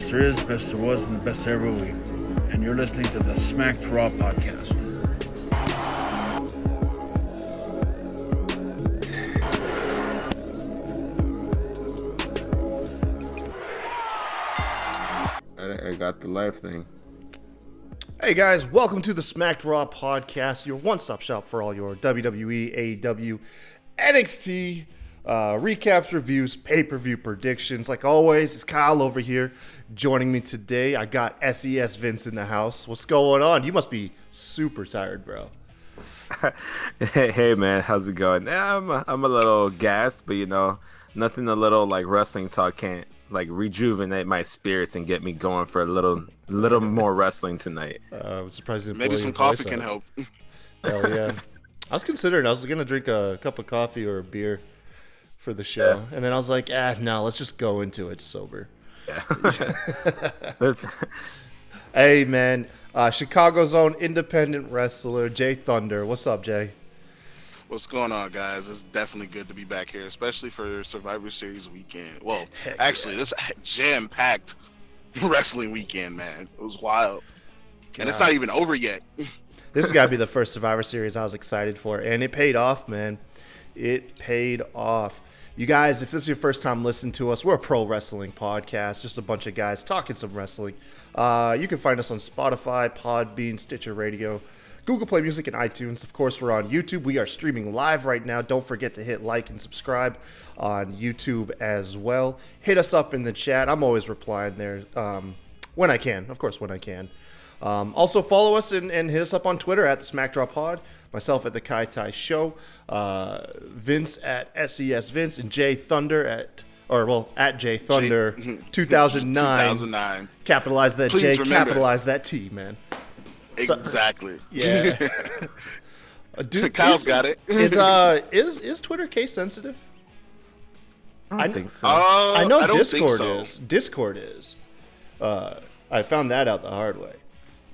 best there is, best there was, and the best there ever will be. And you're listening to the Smacked Raw podcast. I got the live thing. Hey guys, welcome to the Smacked Raw podcast, your one-stop shop for all your WWE, AEW, NXT recaps, reviews, pay-per-view predictions. Like always, it's Kyle over here joining me today. I got SES Vince in the house. What's going on? You must be super tired, bro. Hey man, how's it going? Yeah, I'm a little gassed, but nothing a little like wrestling talk can't like rejuvenate my spirits and get me going for a little more wrestling tonight. I'm surprised maybe some coffee can help. Hell yeah. I was considering I was gonna drink a cup of coffee or a beer for the show, and then I was like, no, let's just go into it sober. Yeah. Hey man, Chicago's own independent wrestler Jay Thunder. What's up, Jay? What's going on, guys? It's definitely good to be back here, especially for Survivor Series weekend. Well, actually, this jam-packed wrestling weekend, man. It was wild. And it's not even over yet. This has got to be the first Survivor Series I was excited for, and it paid off, man. It paid off. You guys, if this is your first time listening to us, we're a pro wrestling podcast, just a bunch of guys talking some wrestling. You can find us on Spotify, Podbean, Stitcher Radio, Google Play Music, and iTunes. Of course, we're on YouTube. We are streaming live right now. Don't forget to hit like and subscribe on YouTube as well. Hit us up in the chat. I'm always replying there when I can. Of course, when I can. Also, follow us and hit us up on Twitter at the SmackDraw Pod. Myself at the Kai Tai Show. Vince at SES Vince, and Jay Thunder at Jay Thunder 2009. Capitalize that Please J, remember. Capitalize that T, man. Exactly. Yeah. Dude, Kyle's got it. Is Twitter case sensitive? I don't think so. I know don't Discord think so. is. Discord is. I found that out the hard way.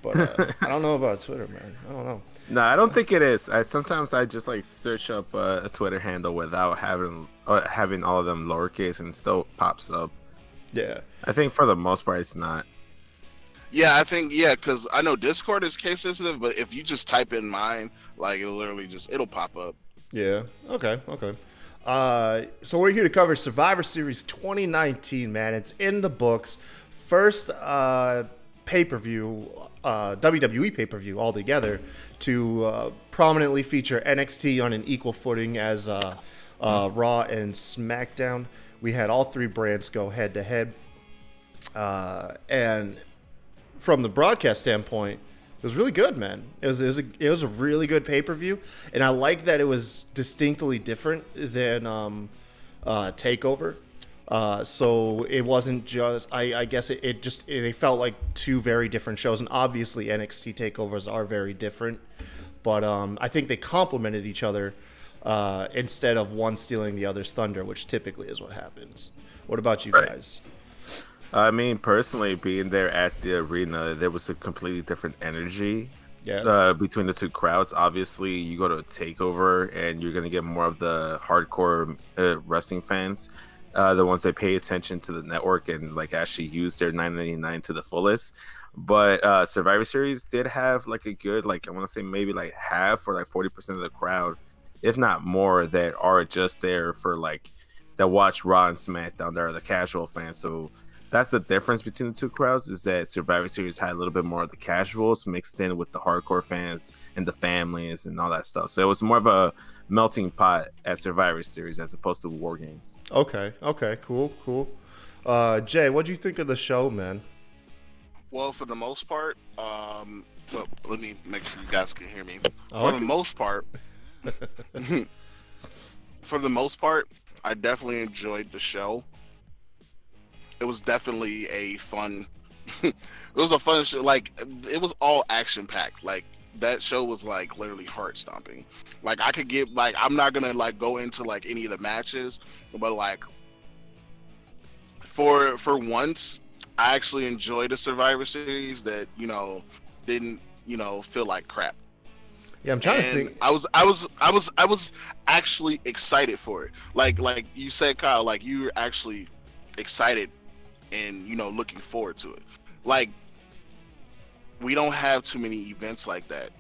But I don't know about Twitter, man. I don't know. No, I don't think it is. Sometimes I just like search up a Twitter handle without having all of them lowercase and still pops up. Yeah. I think for the most part it's not. Yeah, I think, because I know Discord is case sensitive, but if you just type in mine, like, it'll pop up. Yeah. Okay. So we're here to cover Survivor Series 2019, man. It's in the books. First pay-per-view, WWE pay-per-view altogether to prominently feature NXT on an equal footing as Raw and SmackDown. We had all three brands go head-to-head. And from the broadcast standpoint, it was really good, man. It was a really good pay-per-view, and I like that it was distinctly different than Takeover. So it wasn't just. I guess they felt like two very different shows, and obviously NXT takeovers are very different, but I think they complemented each other instead of one stealing the other's thunder, which typically is what happens. What about you guys? I mean, personally, being there at the arena, there was a completely different energy between the two crowds. Obviously, you go to a takeover, and you're going to get more of the hardcore wrestling fans, the ones that pay attention to the network and like actually use their $9.99 to the fullest. But Survivor Series did have like a good, like I want to say maybe like half or like 40% of the crowd, if not more, that are just there for like that watch Raw and SmackDown. That are the casual fans. So that's the difference between the two crowds, is that Survivor Series had a little bit more of the casuals mixed in with the hardcore fans and the families and all that stuff. So it was more of a melting pot at Survivor Series as opposed to War Games. Okay, cool. Jay, what'd you think of the show, man? Well, for the most part, let me make sure you guys can hear me. Okay. For the most part, I definitely enjoyed the show. It was definitely a fun show. Like, it was all action packed. Like, that show was like literally heart stomping. Like, I could get like, I'm not gonna like go into like any of the matches, but like for once, I actually enjoyed a Survivor Series that didn't feel like crap. Yeah, I'm trying to think. I was actually excited for it. Like you said, Kyle, like you were actually excited and looking forward to it. Like, we don't have too many events like that,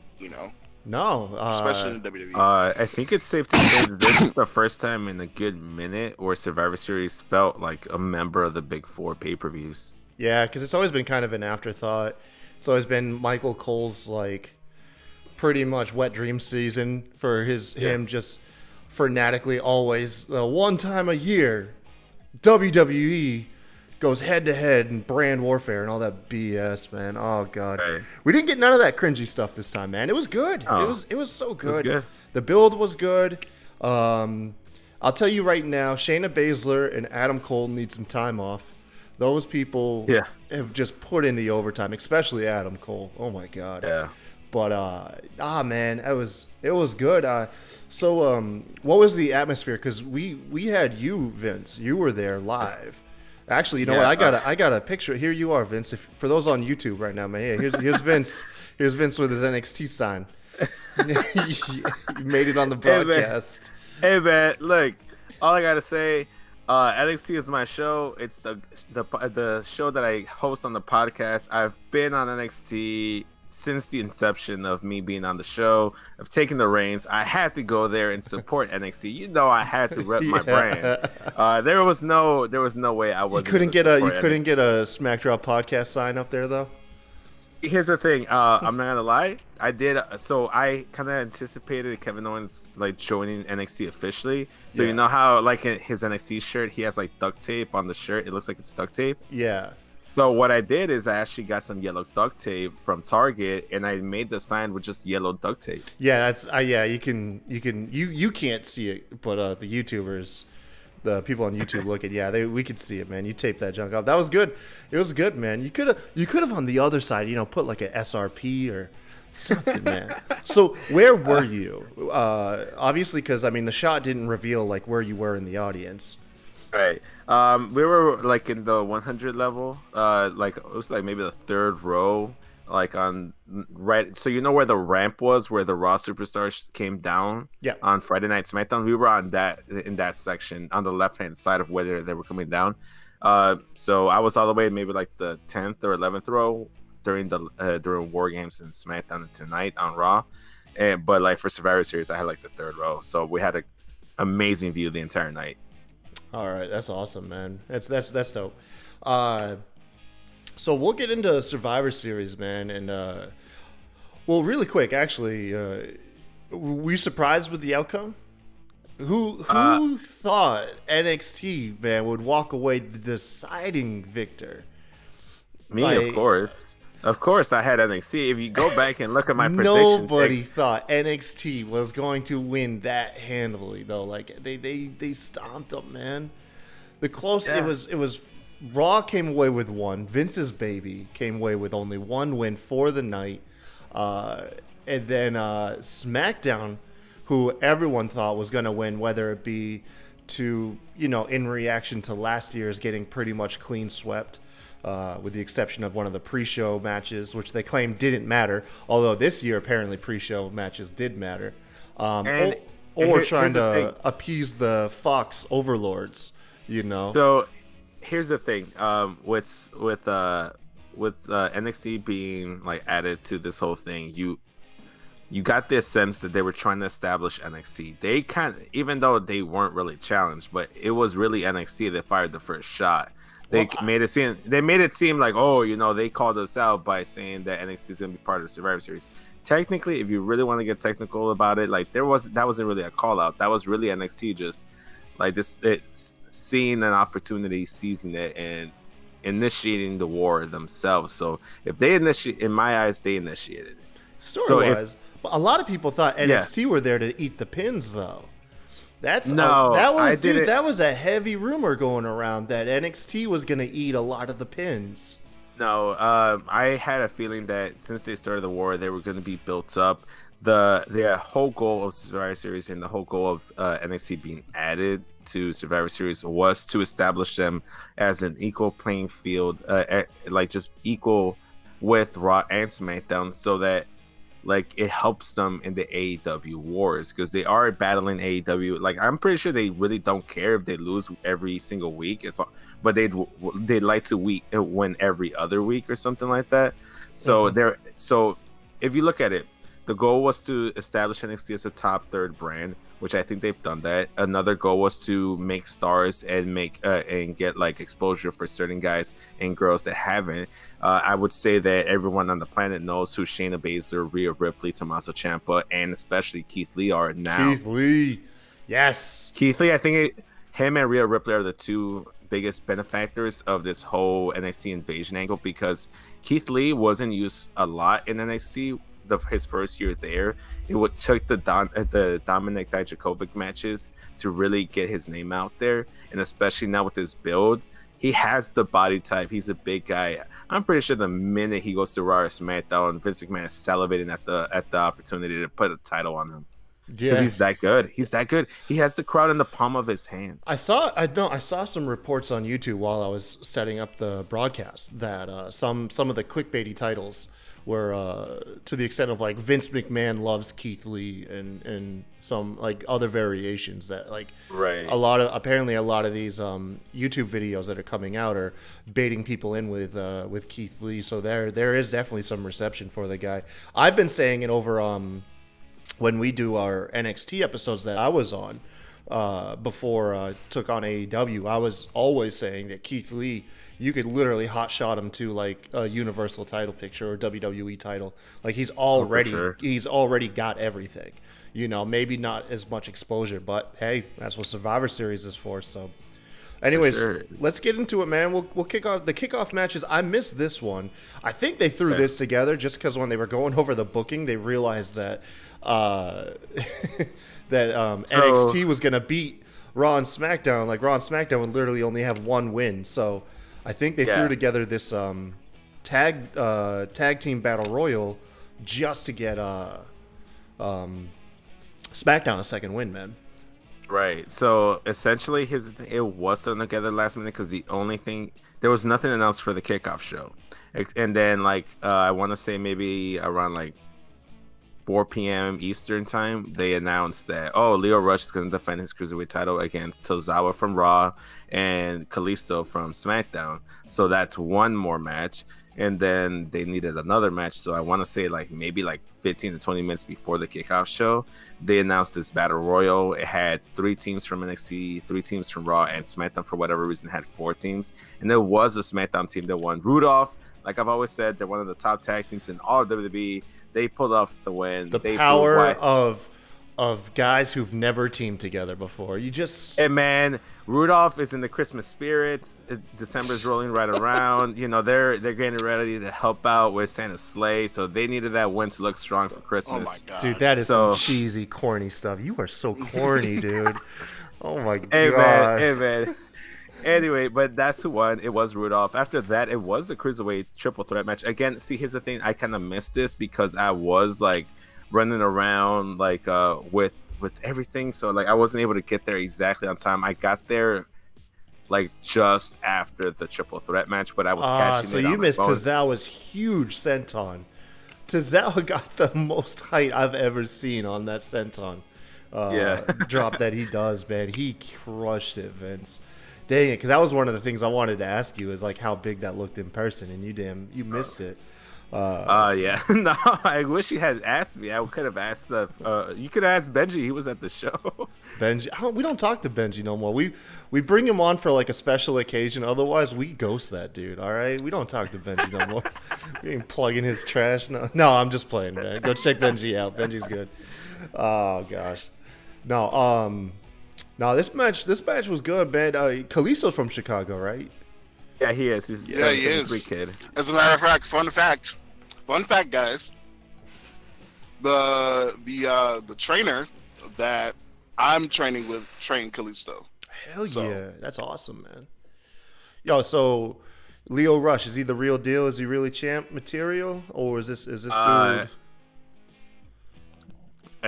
No, especially in WWE. I think it's safe to say that this is the first time in a good minute where Survivor Series felt like a member of the Big Four pay-per-views. yeah, because it's always been kind of an afterthought. It's always been Michael Cole's like pretty much wet dream season for him just fanatically always one time a year WWE goes head to head in brand warfare and all that BS, man. Oh god, Right. we didn't get none of that cringy stuff this time, man. It was good. Oh. It was so good. was good. The build was good. I'll tell you right now, Shayna Baszler and Adam Cole need some time off. Those people have just put in the overtime, especially Adam Cole. Oh my god. Yeah. But man, it was good. So what was the atmosphere? Because we had you, Vince. You were there live. Actually, you know what? I got a picture. Here you are, Vince. For those on YouTube right now, man. Yeah, here's Vince. Here's Vince with his NXT sign. You made it on the broadcast. Hey man, look. All I gotta say, NXT is my show. It's the show that I host on the podcast. I've been on NXT since the inception of me being on the show. I've taken the reins. I had to go there and support NXT. I had to rep my brand. There was no way I wasn't. You couldn't get a Smack Drop podcast sign up there though. Here's the thing. I'm not gonna lie. I did. So I kind of anticipated Kevin Owens like joining NXT officially. So you know how like in his NXT shirt he has like duct tape on the shirt. It looks like it's duct tape. Yeah. So what I did is I actually got some yellow duct tape from Target, and I made the sign with just yellow duct tape. Yeah, that's you can't see it, but the YouTubers, the people on YouTube look at we could see it, man. You taped that junk off. That was good. It was good, man. You could have on the other side, put like an SRP or something, man. So where were you? Obviously, because the shot didn't reveal like where you were in the audience. Right. We were like in the 100 level. Like it was like maybe the third row, like on right. So where the ramp was, where the Raw superstars came down. Yeah. On Friday Night SmackDown, we were on in that section on the left hand side of where they were coming down. So I was all the way maybe like the 10th or 11th row during War Games and SmackDown tonight on Raw, but like for Survivor Series, I had like the third row. So we had an amazing view the entire night. All right, that's awesome, man. That's dope. So we'll get into Survivor Series, man, and well, really quick, actually, were you surprised with the outcome? Who thought NXT, man, would walk away the deciding victor? Me, of course, I had NXT. If you go back and look at my predictions, nobody thought NXT was going to win that handily, though. Like they stomped them, man. It was Raw came away with one. Vince's baby came away with only one win for the night, and then SmackDown, who everyone thought was going to win, whether it be to in reaction to last year's getting pretty much clean swept. With the exception of one of the pre-show matches, which they claimed didn't matter, although this year apparently pre-show matches did matter, or trying to appease the Fox overlords, So here's the thing, with NXT being like added to this whole thing, you got this sense that they were trying to establish NXT. They even though they weren't really challenged, but it was really NXT that fired the first shot. They made it seem like, they called us out by saying that NXT is going to be part of Survivor Series. Technically, if you really want to get technical about it, like that wasn't really a call out. That was really NXT just like it's seeing an opportunity, seizing it, and initiating the war themselves. So if they in my eyes, they initiated it. Story-wise, a lot of people thought NXT were there to eat the pins, though. That was a heavy rumor going around that NXT was going to eat a lot of the pins. No, I had a feeling that since they started the war, they were going to be built up. The whole goal of Survivor Series and the whole goal of NXT being added to Survivor Series was to establish them as an equal playing field, like just equal with Raw and SmackDown, so that like it helps them in the AEW wars because they are battling AEW. Like I'm pretty sure they really don't care if they lose every single week. But they'd like to win every other week or something like that. So so if you look at it, the goal was to establish NXT as a top third brand, which I think they've done that. Another goal was to make stars and and get like exposure for certain guys and girls that haven't. I would say that everyone on the planet knows who Shayna Baszler, Rhea Ripley, Tommaso Ciampa, and especially Keith Lee are now. Keith Lee, yes. Keith Lee, I think him and Rhea Ripley are the two biggest benefactors of this whole NXT invasion angle because Keith Lee wasn't used a lot in NXT. His first year there, it took the Dominic Dijakovic matches to really get his name out there, and especially now with this build, he has the body type. He's a big guy. I'm pretty sure the minute he goes to Raw or SmackDown, Vince McMahon is salivating at the opportunity to put a title on him. Because he's that good. He's that good. He has the crowd in the palm of his hand. I saw some reports on YouTube while I was setting up the broadcast that some of the clickbaity titles were to the extent of like Vince McMahon loves Keith Lee and some like other variations that like a lot of these YouTube videos that are coming out are baiting people in with Keith Lee. So there is definitely some reception for the guy. I've been saying it over when we do our NXT episodes that I was on before I took on AEW, I was always saying that Keith Lee, you could literally hotshot him to like a Universal title picture or WWE title. Like he's already got everything. You know, maybe not as much exposure, but hey, that's what Survivor Series is for. So, anyways, let's get into it, man. We'll kick off the kickoff matches. I missed this one. I think they threw this together just because when they were going over the booking, they realized that NXT was gonna beat Raw and SmackDown. Like Raw and SmackDown would literally only have one win. So I think they threw together this tag team battle royal just to get SmackDown a second win, man. Right. So essentially, here's the thing: it was thrown together last minute because there was nothing announced for the kickoff show, and then I want to say maybe around 4 p.m. Eastern time, they announced that Lio Rush is going to defend his cruiserweight title against Tozawa from Raw and Kalisto from SmackDown. So that's one more match, and then they needed another match. So I want to say maybe 15 to 20 minutes before the kickoff show, they announced this battle royal. It had 3 teams from NXT, 3 teams from Raw, and SmackDown for whatever reason had 4 teams. And there was a SmackDown team that won. Rudolph, like I've always said, they're one of the top tag teams in all of WWE. They pulled off the win. The power of guys who've never teamed together before. And man, Rudolph is in the Christmas spirit. December's rolling right around. You know, they're getting ready to help out with Santa's sleigh, so they needed that win to look strong for Christmas. Oh my god, dude, that is some cheesy, corny stuff. You are so corny, dude. Oh my god. Hey man. Anyway, but that's who won. It was Rudolph. After that, it was the Cruiserweight triple threat match. Again, see, here's the thing. I kind of missed this because I was running around with everything. So I wasn't able to get there exactly on time. I got there just after the triple threat match, but I was catching so it. So you missed phone. Tozawa's huge senton. Tozawa got the most height I've ever seen on that senton. Drop that he does, man. He crushed it, Vince. Dang it, because that was one of the things I wanted to ask you is how big that looked in person, and you missed it. Yeah. No, I wish you had asked me. I could have asked. You could have asked Benji. He was at the show. Benji, we don't talk to Benji no more. We bring him on for a special occasion. Otherwise, we ghost that dude. All right, we don't talk to Benji no more. We ain't plugging his trash. No, I'm just playing, man. Go check Benji out. Benji's good. Oh gosh, no, this match was good, man. Kalisto's from Chicago, right? Yeah, he is. He's he is. Kid. As a matter of fact, fun fact, guys. The trainer that I'm training with trained Kalisto. Hell yeah, that's awesome, man. Yo, so Lio Rush, is he the real deal? Is he really champ material, or is this dude? I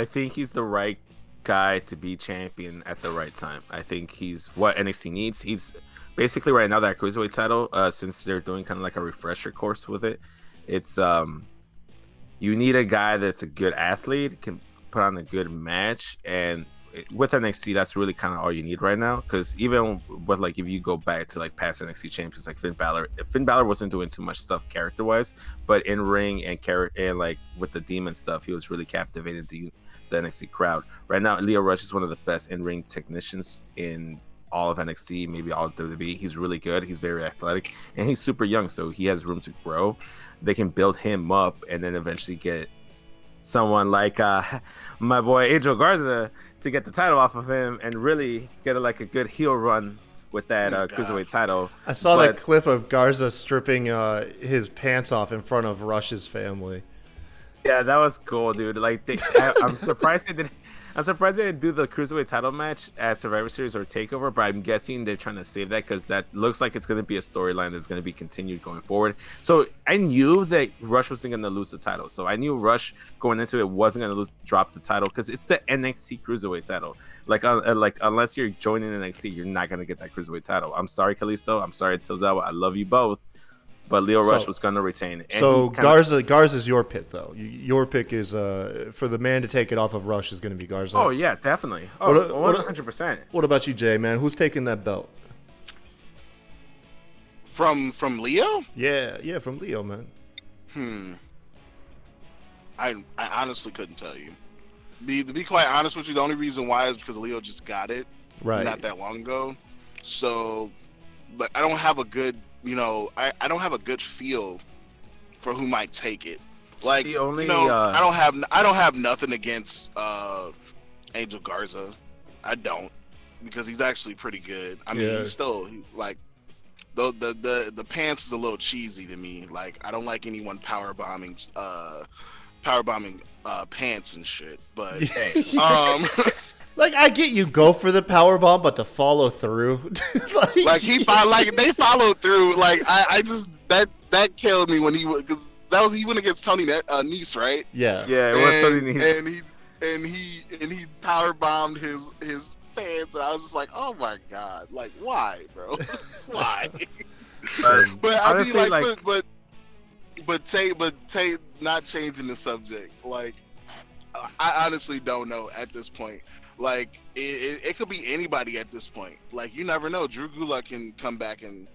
think he's the right guy to be champion at the right time. I think he's what NXT needs. He's basically right now that cruiserweight title, since they're doing kind of a refresher course with it. It's You need a guy that's a good athlete, can put on a good match, and with NXT, that's really kind of all you need right now. Because even with like if you go back to like past NXT champions like Finn Balor wasn't doing too much stuff character wise, but in ring and like with the demon stuff, he was really captivating the NXT crowd. Right now, Lio Rush is one of the best in ring technicians in all of NXT, maybe all of WWE. He's really good. He's very athletic, and he's super young, so he has room to grow. They can build him up, and then eventually get someone like my boy Angel Garza to get the title off of him and really get like a good heel run with that cruiserweight title. I saw that clip of Garza stripping his pants off in front of Rush's family. Yeah, that was cool, dude. Like, I'm surprised they didn't. I'm surprised they didn't do the cruiserweight title match at Survivor Series or Takeover, but I'm guessing they're trying to save that because that looks like it's going to be a storyline that's going to be continued going forward. So I knew that Rush wasn't going to lose the title. So I knew Rush going into it wasn't going to drop the title because it's the NXT cruiserweight title. Like unless you're joining NXT, you're not going to get that cruiserweight title. I'm sorry, Kalisto. I'm sorry, Tozawa. I love you both. But Lio Rush was going to retain. And so Garza's your pick, though. Your pick is for the man to take it off of Rush is going to be Garza. Oh, yeah, definitely. Oh, 100%. What about you, Jay, man? Who's taking that belt? From Lio? Yeah, from Lio, man. I honestly couldn't tell you. To be quite honest with you, the only reason why is because Lio just got it not that long ago. So, but I don't have a good, I don't have a good feel for who might take it. Like, I don't have nothing against Angel Garza. I don't, because he's actually pretty good. I mean, he's still like the pants is a little cheesy to me. Like, I don't like anyone power bombing pants and shit. But hey, like, I get you go for the power bomb, but to follow through, they followed through. Like, I just that killed me when because he went against Tony Nese, right? Yeah, it was Tony Nese, and he power bombed his pants, and I was just like, oh my god, like, why, bro? Why? But I mean, but not changing the subject. Like, I honestly don't know at this point. Like, it could be anybody at this point. Like, you never know. Drew Gulak can come back and,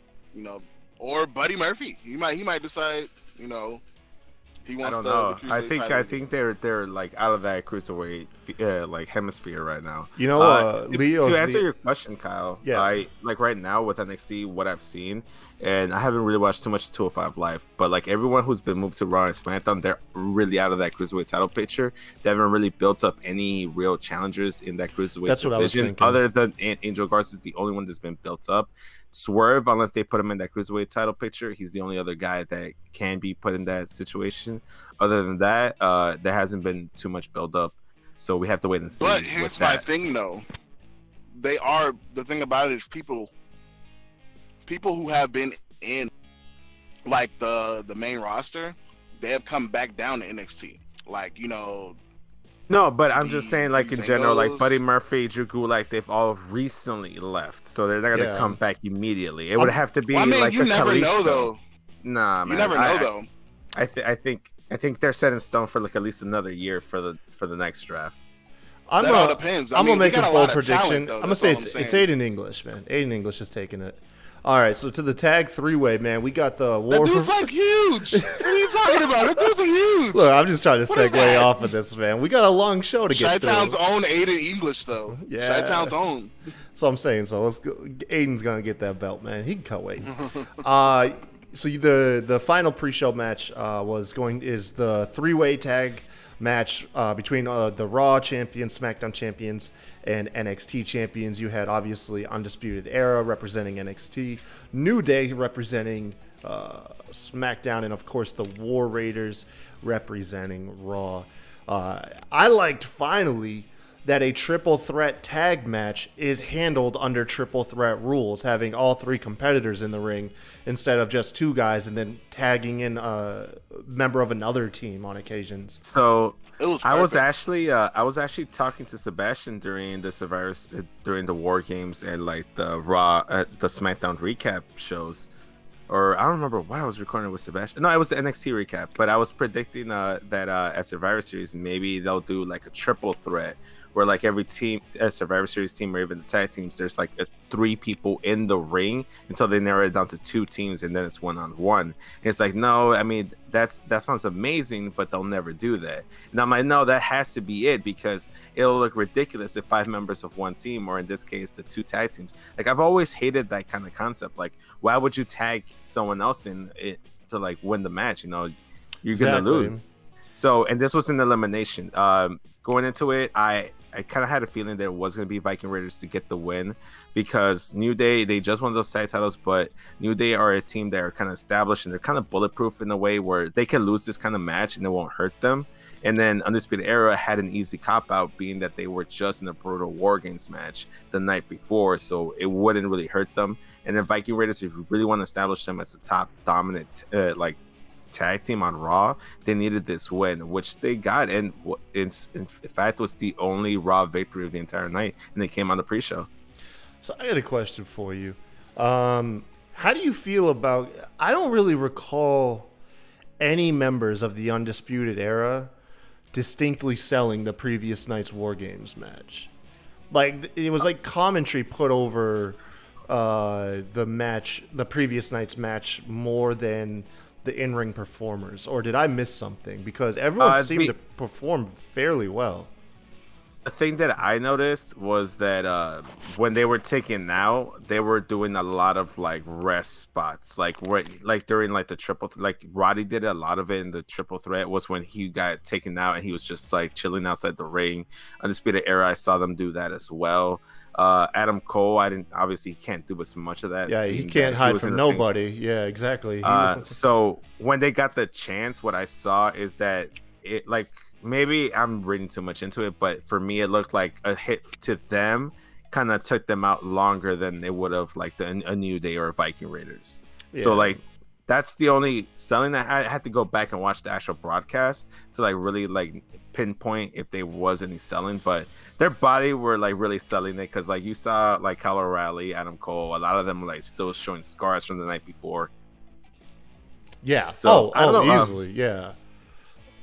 or Buddy Murphy. He might decide, he wants to. I think they're like out of that cruiserweight like hemisphere right now. Leo. To answer your question, Kyle, I like right now with NXT, what I've seen, and I haven't really watched too much of 205 Live, but like everyone who's been moved to Raw and SmackDown, they're really out of that cruiserweight title picture. They haven't really built up any real challengers in that cruiserweight division. What I was thinking. Other than Angel Garza is the only one that's been built up. Swerve, unless they put him in that cruiserweight title picture, he's the only other guy that can be put in that situation. Other than that, there hasn't been too much build up, so we have to wait and see. But here's my thing, though. The thing about it is people who have been in like the main roster, they have come back down to NXT. Like, No, but I'm just saying, like, in general, like Buddy Murphy, Drew Gulak, they've all recently left, so they're not gonna come back immediately. It would have to be like you never know, though. Nah, man. You never know, though. I think they're set in stone for like at least another year for the next draft. That all depends. I'm gonna make a bold prediction. Talent, though. I'm gonna say it's Aiden English, man. Aiden English is taking it. All right, so to the tag three-way, man, we got the War. That dude's like huge. What are you talking about? That dude's huge. Look, I'm just trying to segue off of this, man. We got a long show to get through. Chi-Town's own Aiden English, though. Yeah. Chi-Town's own. So I'm saying, let's go. Aiden's gonna get that belt, man. He can cut weight. So the final pre-show match is the three-way tag match between the Raw champions, SmackDown champions, and NXT champions. You had obviously Undisputed Era representing NXT, New Day representing SmackDown, and of course the War Raiders representing Raw. I liked finally that a triple threat tag match is handled under triple threat rules, having all three competitors in the ring instead of just two guys and then tagging in a member of another team on occasions. So I was actually talking to Sebastian during the War Games and like the Raw, the SmackDown recap shows. or I don't remember what I was recording with Sebastian. No, it was the NXT recap, but I was predicting that at Survivor Series maybe they'll do like a triple threat where like every team, a Survivor Series team or even the tag teams, there's like 3 people in the ring until they narrow it down to 2 teams and then it's 1-on-1. It's like, no, I mean that sounds amazing, but they'll never do that. And I'm like, no, that has to be it, because it'll look ridiculous if 5 members of one team, or in this case the 2 tag teams. Like, I've always hated that kind of concept. Like, why would you tag someone else in it to like win the match? You know, you're gonna lose. So, and this was an elimination. Going into it, I kind of had a feeling that it was going to be Viking Raiders to get the win, because New Day, they just won those tag titles, but New Day are a team that are kind of established and they're kind of bulletproof in a way where they can lose this kind of match and it won't hurt them. And then Undisputed Era had an easy cop-out, being that they were just in a brutal War Games match the night before, so it wouldn't really hurt them. And then Viking Raiders, if you really want to establish them as the top dominant tag team on Raw, they needed this win, which they got, and in fact was the only Raw victory of the entire night, and they came on the pre-show. So I got a question for you. How do you feel about, I don't really recall any members of the Undisputed Era distinctly selling the previous night's War Games match. Like, it was like commentary put over the previous night's match more than the in-ring performers, or did I miss something? Because everyone seemed to perform fairly well. The thing that I noticed was that when they were taken out, they were doing a lot of like rest spots, like during like the triple, like Roddy did a lot of it in the triple threat, was when he got taken out and he was just like chilling outside the ring. Undisputed Era, I saw them do that as well. Adam Cole, obviously he can't do as much of that. Yeah, he can't hide from nobody. Yeah, exactly. So when they got the chance, what I saw is that it, like, maybe I'm reading too much into it, but for me, it looked like a hit to them kind of took them out longer than they would have like a New Day or a Viking Raiders. Yeah. So like, that's the only selling that I had to go back and watch the actual broadcast to like really like pinpoint if there was any selling, but their body were like really selling it, because like you saw like Kyle O'Reilly, Adam Cole, a lot of them were like still showing scars from the night before. Yeah. So easily. Yeah.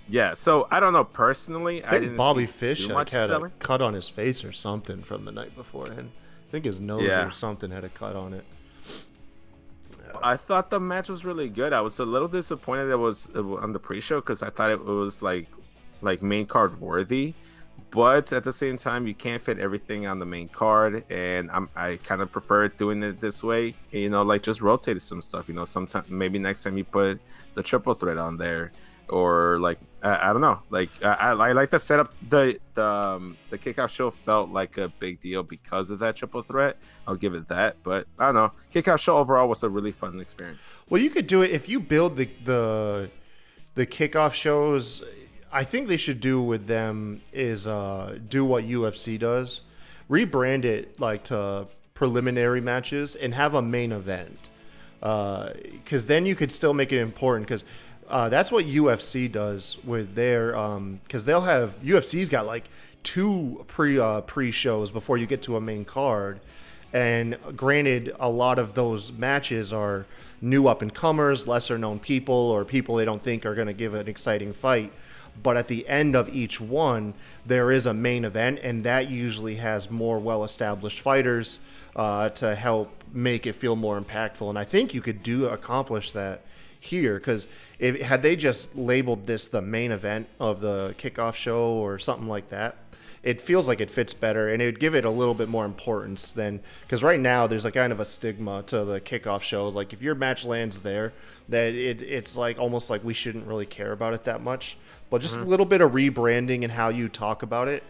Yeah, so I don't know personally. I think Bobby Fish had a cut on his face or something from the night before, and I think his nose or something had a cut on it. I thought the match was really good. I was a little disappointed it was on the pre-show, because I thought it was like main card worthy, but at the same time, you can't fit everything on the main card, and I kind of prefer doing it this way. You know, like just rotate some stuff. You know, sometimes maybe next time you put the triple threat on there. Or like I don't know, like I like the setup. The kickoff show felt like a big deal because of that triple threat. I'll give it that, but I don't know. Kickoff show overall was a really fun experience. Well, you could do it if you build the kickoff shows. I think they should do with them is do what UFC does, rebrand it like to preliminary matches and have a main event, because then you could still make it important, because. That's what UFC does with their, because they'll have, UFC's got like 2 pre-shows before you get to a main card. And granted, a lot of those matches are new up-and-comers, lesser-known people, or people they don't think are going to give an exciting fight. But at the end of each one, there is a main event, and that usually has more well-established fighters to help make it feel more impactful. And I think you could accomplish that here, because had they just labeled this the main event of the kickoff show or something like that, it feels like it fits better, and it would give it a little bit more importance than, because right now there's a kind of a stigma to the kickoff shows. Like if your match lands there, that it's like almost like we shouldn't really care about it that much. But just a little bit of rebranding and how you talk about it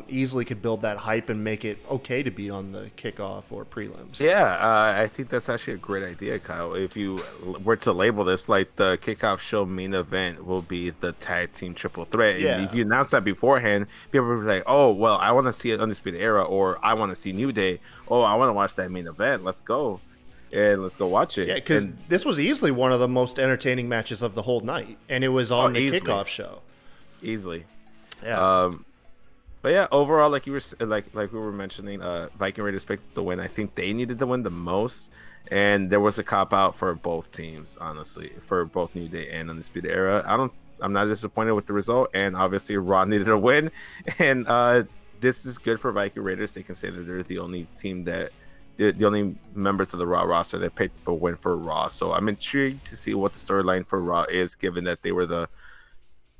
easily could build that hype and make it okay to be on the kickoff or prelims. Yeah, I think that's actually a great idea, Kyle. If you were to label this like the kickoff show main event will be the tag team triple threat, and if you announce that beforehand, people will be like, oh, well, I want to see an Undisputed Era, or I want to see New Day. Oh, I want to watch that main event. Let's go. And let's go watch it. Yeah, because this was easily one of the most entertaining matches of the whole night, and it was on the kickoff show. Easily. Yeah. But yeah, overall, like you were like we were mentioning, Viking Raiders picked the win. I think they needed the win the most, and there was a cop out for both teams, honestly, for both New Day and Undisputed Era. I'm not disappointed with the result, and obviously Raw needed a win, and this is good for Viking Raiders. They can say that they're the only team that the only members of the Raw roster that picked a win for Raw. So I'm intrigued to see what the storyline for Raw is, given that they were the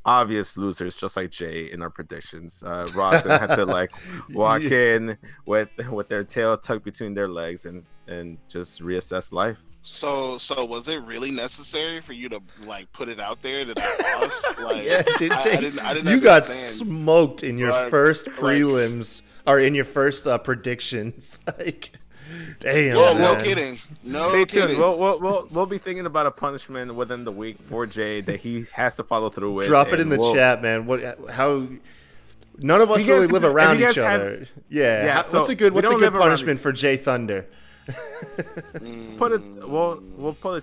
obvious losers, just like Jay in our predictions. Raw's gonna have to like walk in with their tail tucked between their legs and just reassess life. So was it really necessary for you to like put it out there that I lost? Like, Yeah, Jay, I didn't you got understand. smoked in your Right, first like- prelims or in your first predictions. Like, damn, No, man. no kidding. No Stay tuned. kidding. We'll be thinking about a punishment within the week for Jay that he has to follow through with. Drop it in and the we'll- chat, man. How? None of us You guys really live have- around you each guys have- other. Yeah. Yeah, so what's a good we don't live around punishment for Jay Thunder? We'll put a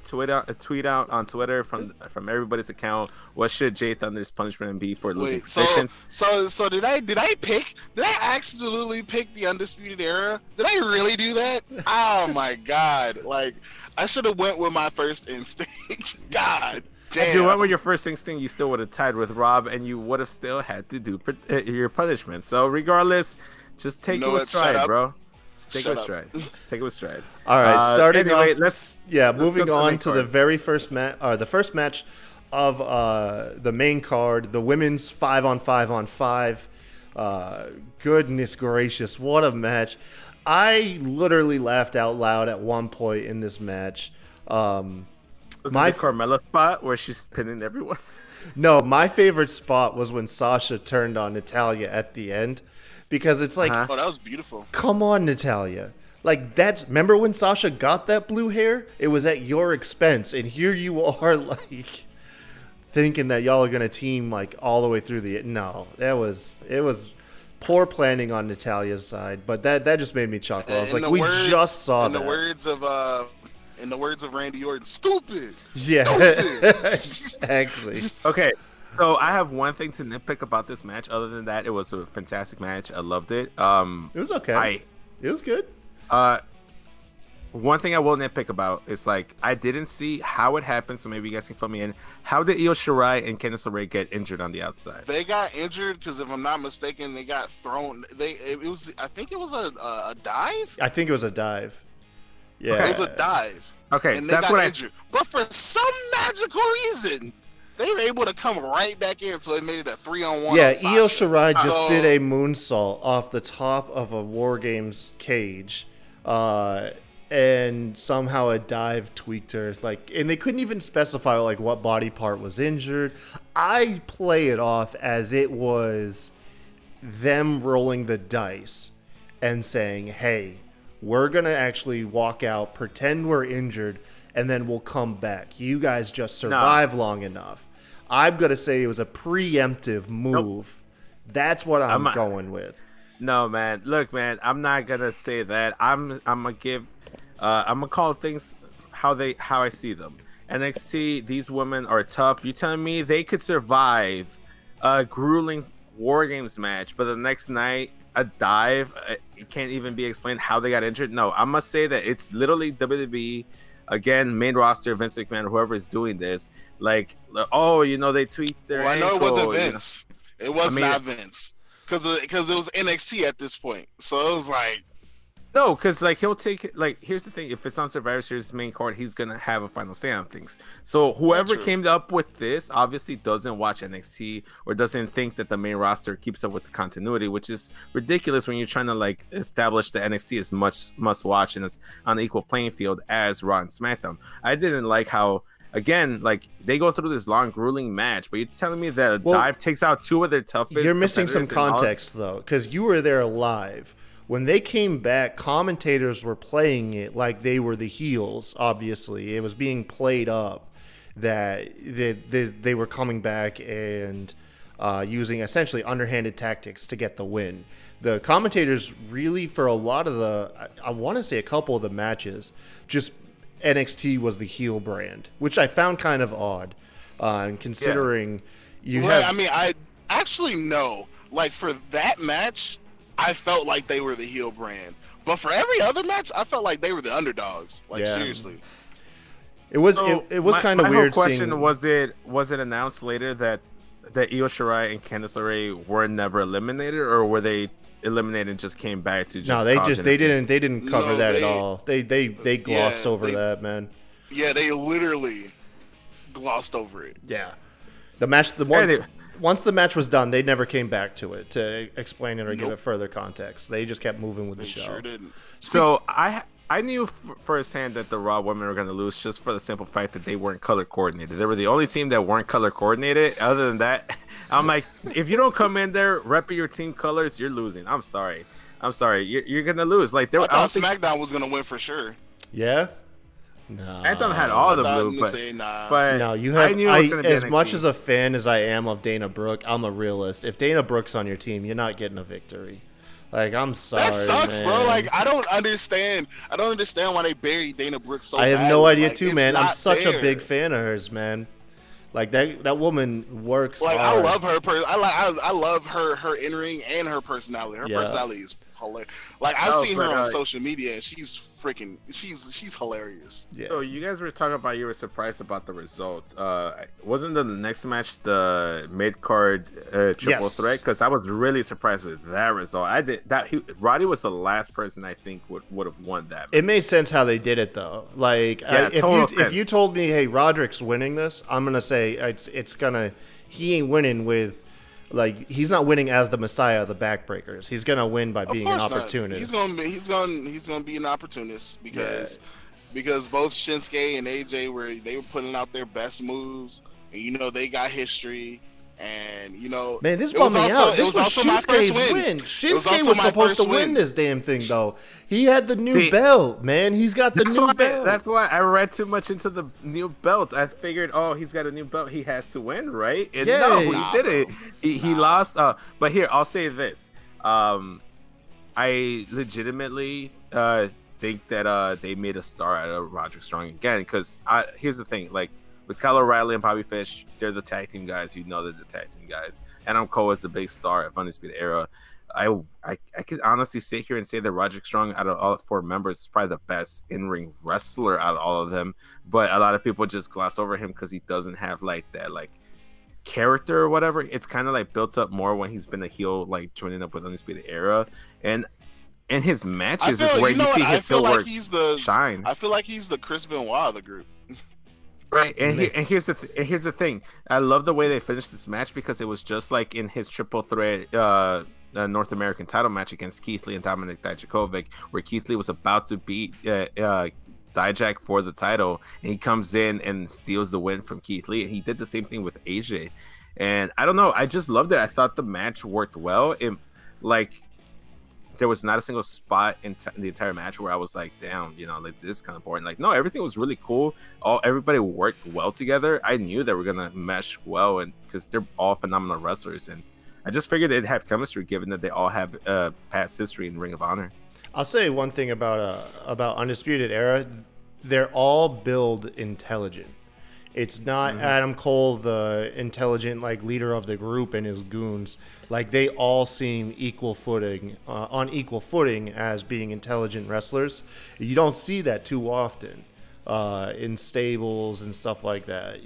tweet out on Twitter from everybody's account. What should Jay Thunder's punishment be for losing Wait, position? so did I absolutely pick the Undisputed Era? Did I really do that? Oh my god! Like I should have went with my first instinct. God If you went damn. with your first instinct, you still would have tied with Rob, and you would have still had to do your punishment. So regardless, just take You know it with what? Shut stride, up. bro. Just take it with Shut stride. up. Take it with stride. All right, starting anyway, off. let's moving go to the on main to the card. very first match, or the first match of the main card, the women's 5-on-5-on-5. Goodness gracious, what a match! I literally laughed out loud at one point in this match. Was my it the Carmella spot where she's pinning everyone? No, my favorite spot was when Sasha turned on Natalya at the end, because it's like, Uh-huh. Oh, that was beautiful. come on, Natalya. Like, remember when Sasha got that blue hair? It was at your expense, and here you are, like, thinking that y'all are gonna team like all the way through no, it was poor planning on Natalya's side, but that just made me chuckle. I was In like, the we words- just saw in that. In the words of Randy Orton, stupid. Yeah, Stupid. exactly. Okay, so I have one thing to nitpick about this match. Other than that, it was a fantastic match. I loved it. It was okay. It was good. One thing I will nitpick about is like I didn't see how it happened, so maybe you guys can fill me in. How did Io Shirai and Candice LeRae get injured on the outside? They got injured because, if I'm not mistaken, they got thrown. It was. I think it was a dive. I think it was a dive. Yeah, Okay. It was a dive. Okay, And so they that's got what injured. But for some magical reason, they were able to come right back in, so it made it a 3-on-1. Yeah, on Sasha. Io Shirai just So- did a moonsault off the top of a War Games cage, and somehow a dive tweaked her. Like, and they couldn't even specify like what body part was injured. I play it off as it was them rolling the dice and saying, "Hey, we're gonna actually walk out, pretend we're injured, and then we'll come back. You guys just survive long enough." I'm gonna say it was a preemptive move. That's what I'm going with. No, man. Look, man. I'm not gonna say that. I'm gonna give. I'm gonna call things how I see them. NXT. These women are tough. You telling me they could survive a grueling War Games match, but the next night a dive? It can't even be explained how they got injured. No, I must say that it's literally WWE. Again, main roster, Vince McMahon, whoever is doing this, like, oh, they tweet their Well, I know it ankle, wasn't you know. Vince. It was not Vince, because it was NXT at this point. So it was like, No, because like he'll take like here's the thing: if it's on Survivor Series main card, he's gonna have a final say on things. So whoever True. came up with this obviously doesn't watch NXT or doesn't think that the main roster keeps up with the continuity, which is ridiculous when you're trying to like establish the NXT as much must watch and is on the equal playing field as Raw and SmackDown. I didn't like how. Again, like they go through this long, grueling match, but you're telling me that a dive takes out two of their toughest. You're missing some competitors in all- context though, because you were there live. When they came back, commentators were playing it like they were the heels. Obviously, it was being played up that they were coming back and using essentially underhanded tactics to get the win. The commentators really, for a lot of I want to say a couple of the matches, just NXT was the heel brand, which I found kind of odd, and considering you well, have. I mean, Actually, no. Like for that match, I felt like they were the heel brand. But for every other match, I felt like they were the underdogs. Like seriously. It was kind of weird. My question was it announced later that Io Shirai and Candice LeRae were never eliminated, or were they eliminated and just came back to just? No, they didn't cover that at all. They glossed over that, man. Yeah, they literally glossed over it. Yeah, once the match was done, they never came back to it to explain it or give it further context. They just kept moving with the show. Sure didn't. So I knew firsthand that the Raw women were going to lose just for the simple fact that they weren't color coordinated. They were the only team that weren't color coordinated. Other than that, I'm like, if you don't come in there repping your team colors, you're losing. I'm sorry. You're going to lose. Like I thought SmackDown was going to win for sure. Yeah. No, Anthem had all the blue, but no, you have. As much as a fan as I am of Dana Brooke, I'm a realist. If Dana Brooke's on your team, you're not getting a victory. Like, I'm sorry. That sucks, man. bro. Like, I don't understand why they buried Dana Brooke so I have badly. no idea, like, too, man. I'm such fair. a big fan of hers, man. Like that woman works. Like, hard. I love her. I love her in ring and her personality. Her personality is hilarious. Like, I've seen her on social media, and she's hilarious. Yeah. So you guys were talking about you were surprised about the results. Wasn't the next match the mid card triple threat? Because I was really surprised with that result. Roddy was the last person I think would have won that match. It made sense how they did it though. Like if you told me, hey, Roderick's winning this, I'm gonna say he ain't winning with. Like, he's not winning as the Messiah of the backbreakers. He's gonna win by being an opportunist. He's gonna be an opportunist because both Shinsuke and AJ were putting out their best moves, and they got history. And man, this bummed me out. This was Shinsuke's win. Shinsuke was supposed to win this damn thing, though. He had the new belt, man. He's got the new belt. That's why I read too much into the new belt. I figured, he's got a new belt. He has to win, right? And no, he didn't. He lost. But here, I'll say this. I legitimately think that they made a star out of Roderick Strong again. Because here's the thing, like. With Kyle O'Reilly and Bobby Fish, they're the tag team guys. They're the tag team guys. Adam Cole is the big star of Undisputed Era. I could honestly sit here and say that Roderick Strong, out of all 4 members, is probably the best in-ring wrestler out of all of them. But a lot of people just gloss over him because he doesn't have like that character or whatever. It's kind of like built up more when he's been a heel, like joining up with Undisputed Era. And in his matches is where you see his heel work shine. I feel like he's the Chris Benoit of the group. Right, and here's the thing. I love the way they finished this match because it was just like in his triple threat North American title match against Keith Lee and Dominik Dijakovic, where Keith Lee was about to beat Dijak for the title, and he comes in and steals the win from Keith Lee. And he did the same thing with AJ, and I don't know. I just loved it. I thought the match worked well. There was not a single spot in the entire match where I was like, damn, like this is kind of boring. Like, no, everything was really cool. Everybody worked well together. I knew they were going to mesh well, and because they're all phenomenal wrestlers. And I just figured they'd have chemistry given that they all have past history in Ring of Honor. I'll say one thing about Undisputed Era. They're all billed intelligent. It's not Adam Cole, the intelligent leader of the group and his goons. Like, they all seem on equal footing as being intelligent wrestlers. You don't see that too often in stables and stuff like that.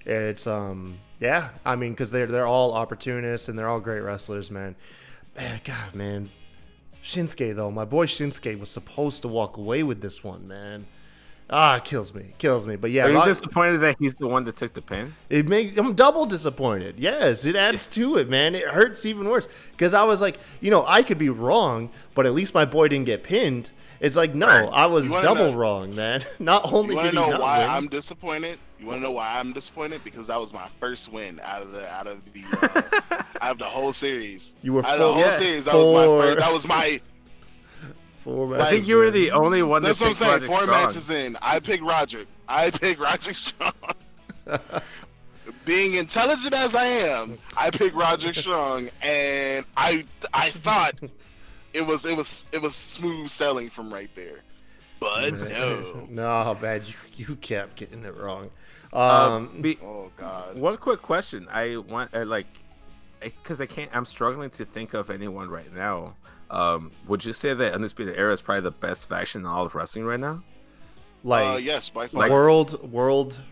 It's I mean, because they're all opportunists and they're all great wrestlers, man. God, man, Shinsuke though, my boy Shinsuke was supposed to walk away with this one, man. It kills me. But yeah, are you disappointed that he's the one that took the pin? I'm double disappointed. Yes, it adds to it, man. It hurts even worse because I was like, I could be wrong, but at least my boy didn't get pinned. It's like, no, I was double wrong, man. Not only did he not win. You want to know why I'm disappointed? You want to know why I'm disappointed? Because that was my first win out of the whole series. You were out of the whole series. That was my first. That was my. I think you were the only one that's what I'm saying. 4 matches in, I picked Roderick. Strong. Being intelligent as I am, I picked Roderick Strong, and I thought it was smooth sailing from right there. But no, man, you kept getting it wrong. Oh God. One quick question. I want because I can't. I'm struggling to think of anyone right now. Would you say that Undisputed Era is probably the best faction in all of wrestling right now? Like yes, by far. world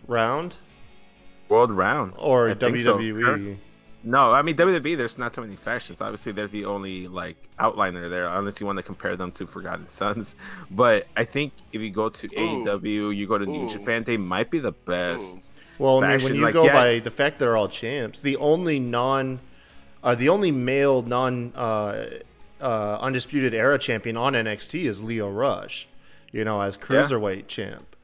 round World round or I think so. WWE? No, I mean WWE. There's not too many factions. Obviously, they're the only like outliner there, unless you want to compare them to Forgotten Sons. But I think if you go to AEW, you go to New Japan, they might be the best. Well, I mean, faction. when you go by the fact they're all champs, the only male Undisputed Era champion on NXT is Lio Rush, as cruiserweight champ.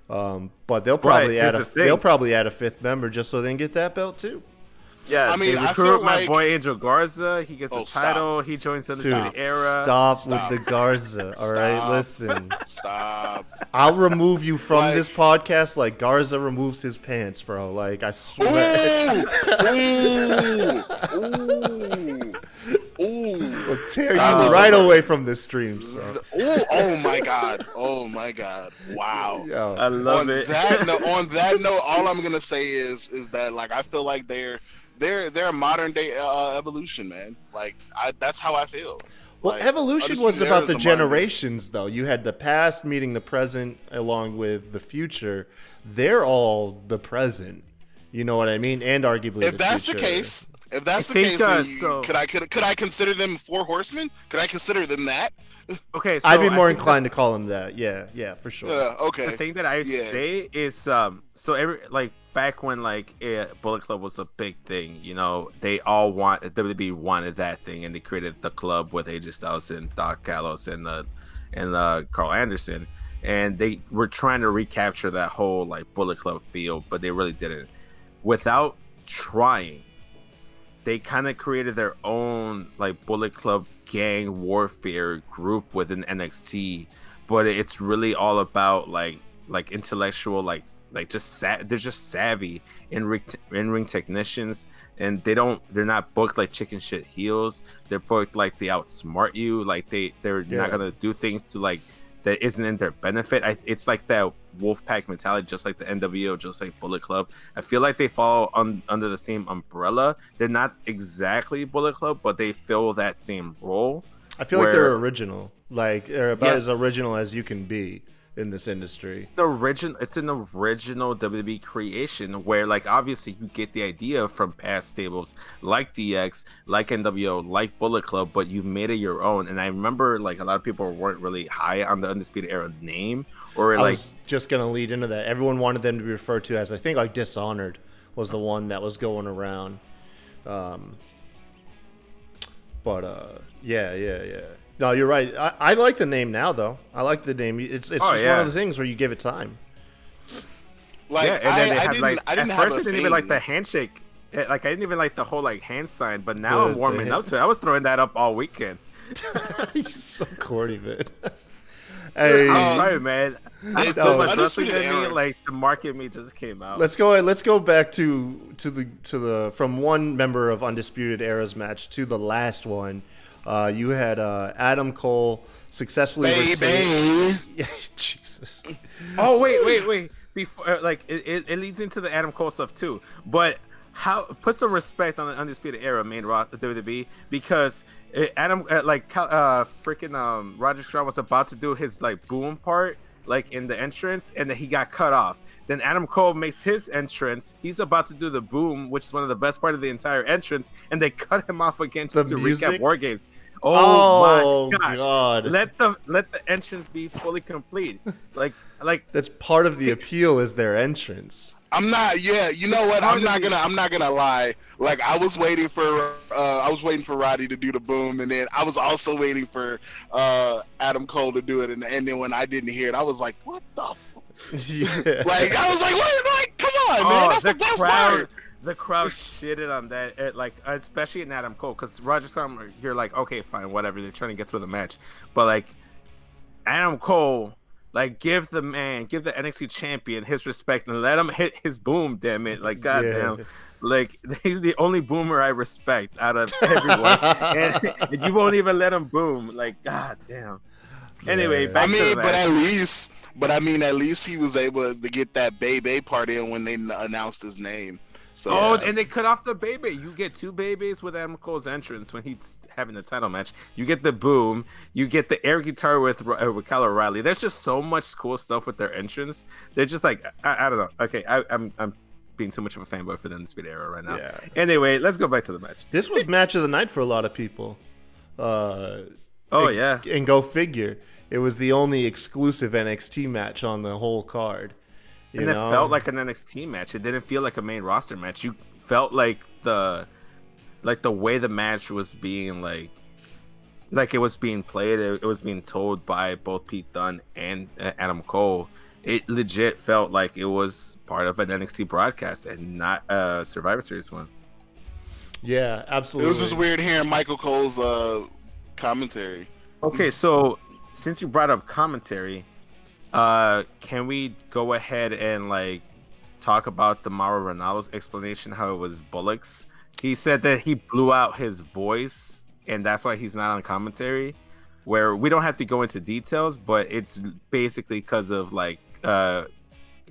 But they'll probably add a fifth member just so they can get that belt too. Yeah, I mean, they I recruit feel my like boy Angel Garza. He gets a title. Stop. He joins the Undisputed Era. Stop with the Garza. All right, listen. Stop. I'll remove you from this podcast like Garza removes his pants, bro. Like I swear. Ooh. We'll tear you right away from this stream. So. Oh my god. Wow. Yo. I love it. On that note, all I'm gonna say is that like I feel like they're a modern day evolution, man. Like that's how I feel. Well, like, evolution was about the generations, though. You had the past meeting the present along with the future. They're all the present. You know what I mean? And arguably if that's future. the case, could I consider them four horsemen? Could I consider them that? Okay, so I'd be more inclined to call them that. Yeah, for sure. Okay. The thing that I say is so back when Bullet Club was a big thing, they all WWE wanted that thing, and they created the club with AJ Styles and Doc Gallows and Carl Anderson, and they were trying to recapture that whole Bullet Club feel, but they really didn't. Without trying, they kind of created their own Bullet Club gang warfare group within NXT, but it's really all about intellectual they're just savvy in ring technicians, and they're not booked like chicken shit heels. They're booked like they outsmart you, they're not gonna do things to that isn't in their benefit. It's like that Wolfpack mentality, just like the NWO, just like Bullet Club. I feel like they fall under the same umbrella. They're not exactly Bullet Club, but they fill that same role. I feel like they're original. They're about as original as you can be in this industry. It's an original WWE creation where obviously you get the idea from past stables like DX, like NWO, like Bullet Club, but you made it your own. And I remember a lot of people weren't really high on the Undisputed Era name, or I was just gonna lead into that. Everyone wanted them to be referred to as, I think, Dishonored was the one that was going around. Yeah. No, you're right. I like the name now, though. I like the name. It's just one of the things where you give it time. And then I didn't even like the handshake. I didn't even like the whole hand sign, but now I'm warming up to it. I was throwing that up all weekend. He's so corny, man. Hey, I'm sorry, man. I have so much Undisputed wrestling in me. Era. The market me just came out. Let's go back to the from one member of Undisputed Era's match to the last one. You had Adam Cole successfully retained. Yeah, Jesus. Oh wait. Before it leads into the Adam Cole stuff too. But put some respect on the Undisputed Era main WWE, because Adam Roger Strong was about to do his boom part in the entrance, and then he got cut off. Then Adam Cole makes his entrance. He's about to do the boom, which is one of the best part of the entire entrance, and they cut him off again just to recap War Games. Oh my gosh. God. Let the entrance be fully complete. That's part of the appeal, is their entrance. I'm not. Yeah, you know what? I'm not gonna lie. I was waiting for Roddy to do the boom, and then I was also waiting for Adam Cole to do it, and then when I didn't hear it, I was like, what the? Yeah. I was like, what? Come on, man. That's the best part. The crowd shitted on that, especially in Adam Cole, because Roger Strong, you're like, okay, fine, whatever. They're trying to get through the match, but Adam Cole. Give the NXT champion his respect and let him hit his boom, damn it. Goddamn. He's the only boomer I respect out of everyone. and you won't even let him boom. Goddamn. Anyway, back to the match. at least he was able to get that Bebe part in when they announced his name. So, and they cut off the Bebe. You get 2 Bebes with Adam Cole's entrance when he's having the title match. You get the boom. You get the air guitar with Kyle O'Reilly. There's just so much cool stuff with their entrance. They're just like, I don't know. Okay, I'm being too much of a fanboy for them to be the era right now. Yeah. Anyway, let's go back to the match. This was match of the night for a lot of people. And go figure. It was the only exclusive NXT match on the whole card. It felt like an NXT match. It didn't feel like a main roster match. You felt like the way the match was being like it was being played. It was being told by both Pete Dunne and Adam Cole. It legit felt like it was part of an NXT broadcast and not a Survivor Series one. Yeah, absolutely. It was just weird hearing Michael Cole's commentary. Okay, so since you brought up commentary, can we go ahead and like talk about the Mauro Ranallo's explanation how it was Bullock's? He said that he blew out his voice and that's why he's not on commentary, where we don't have to go into details, but it's basically because of like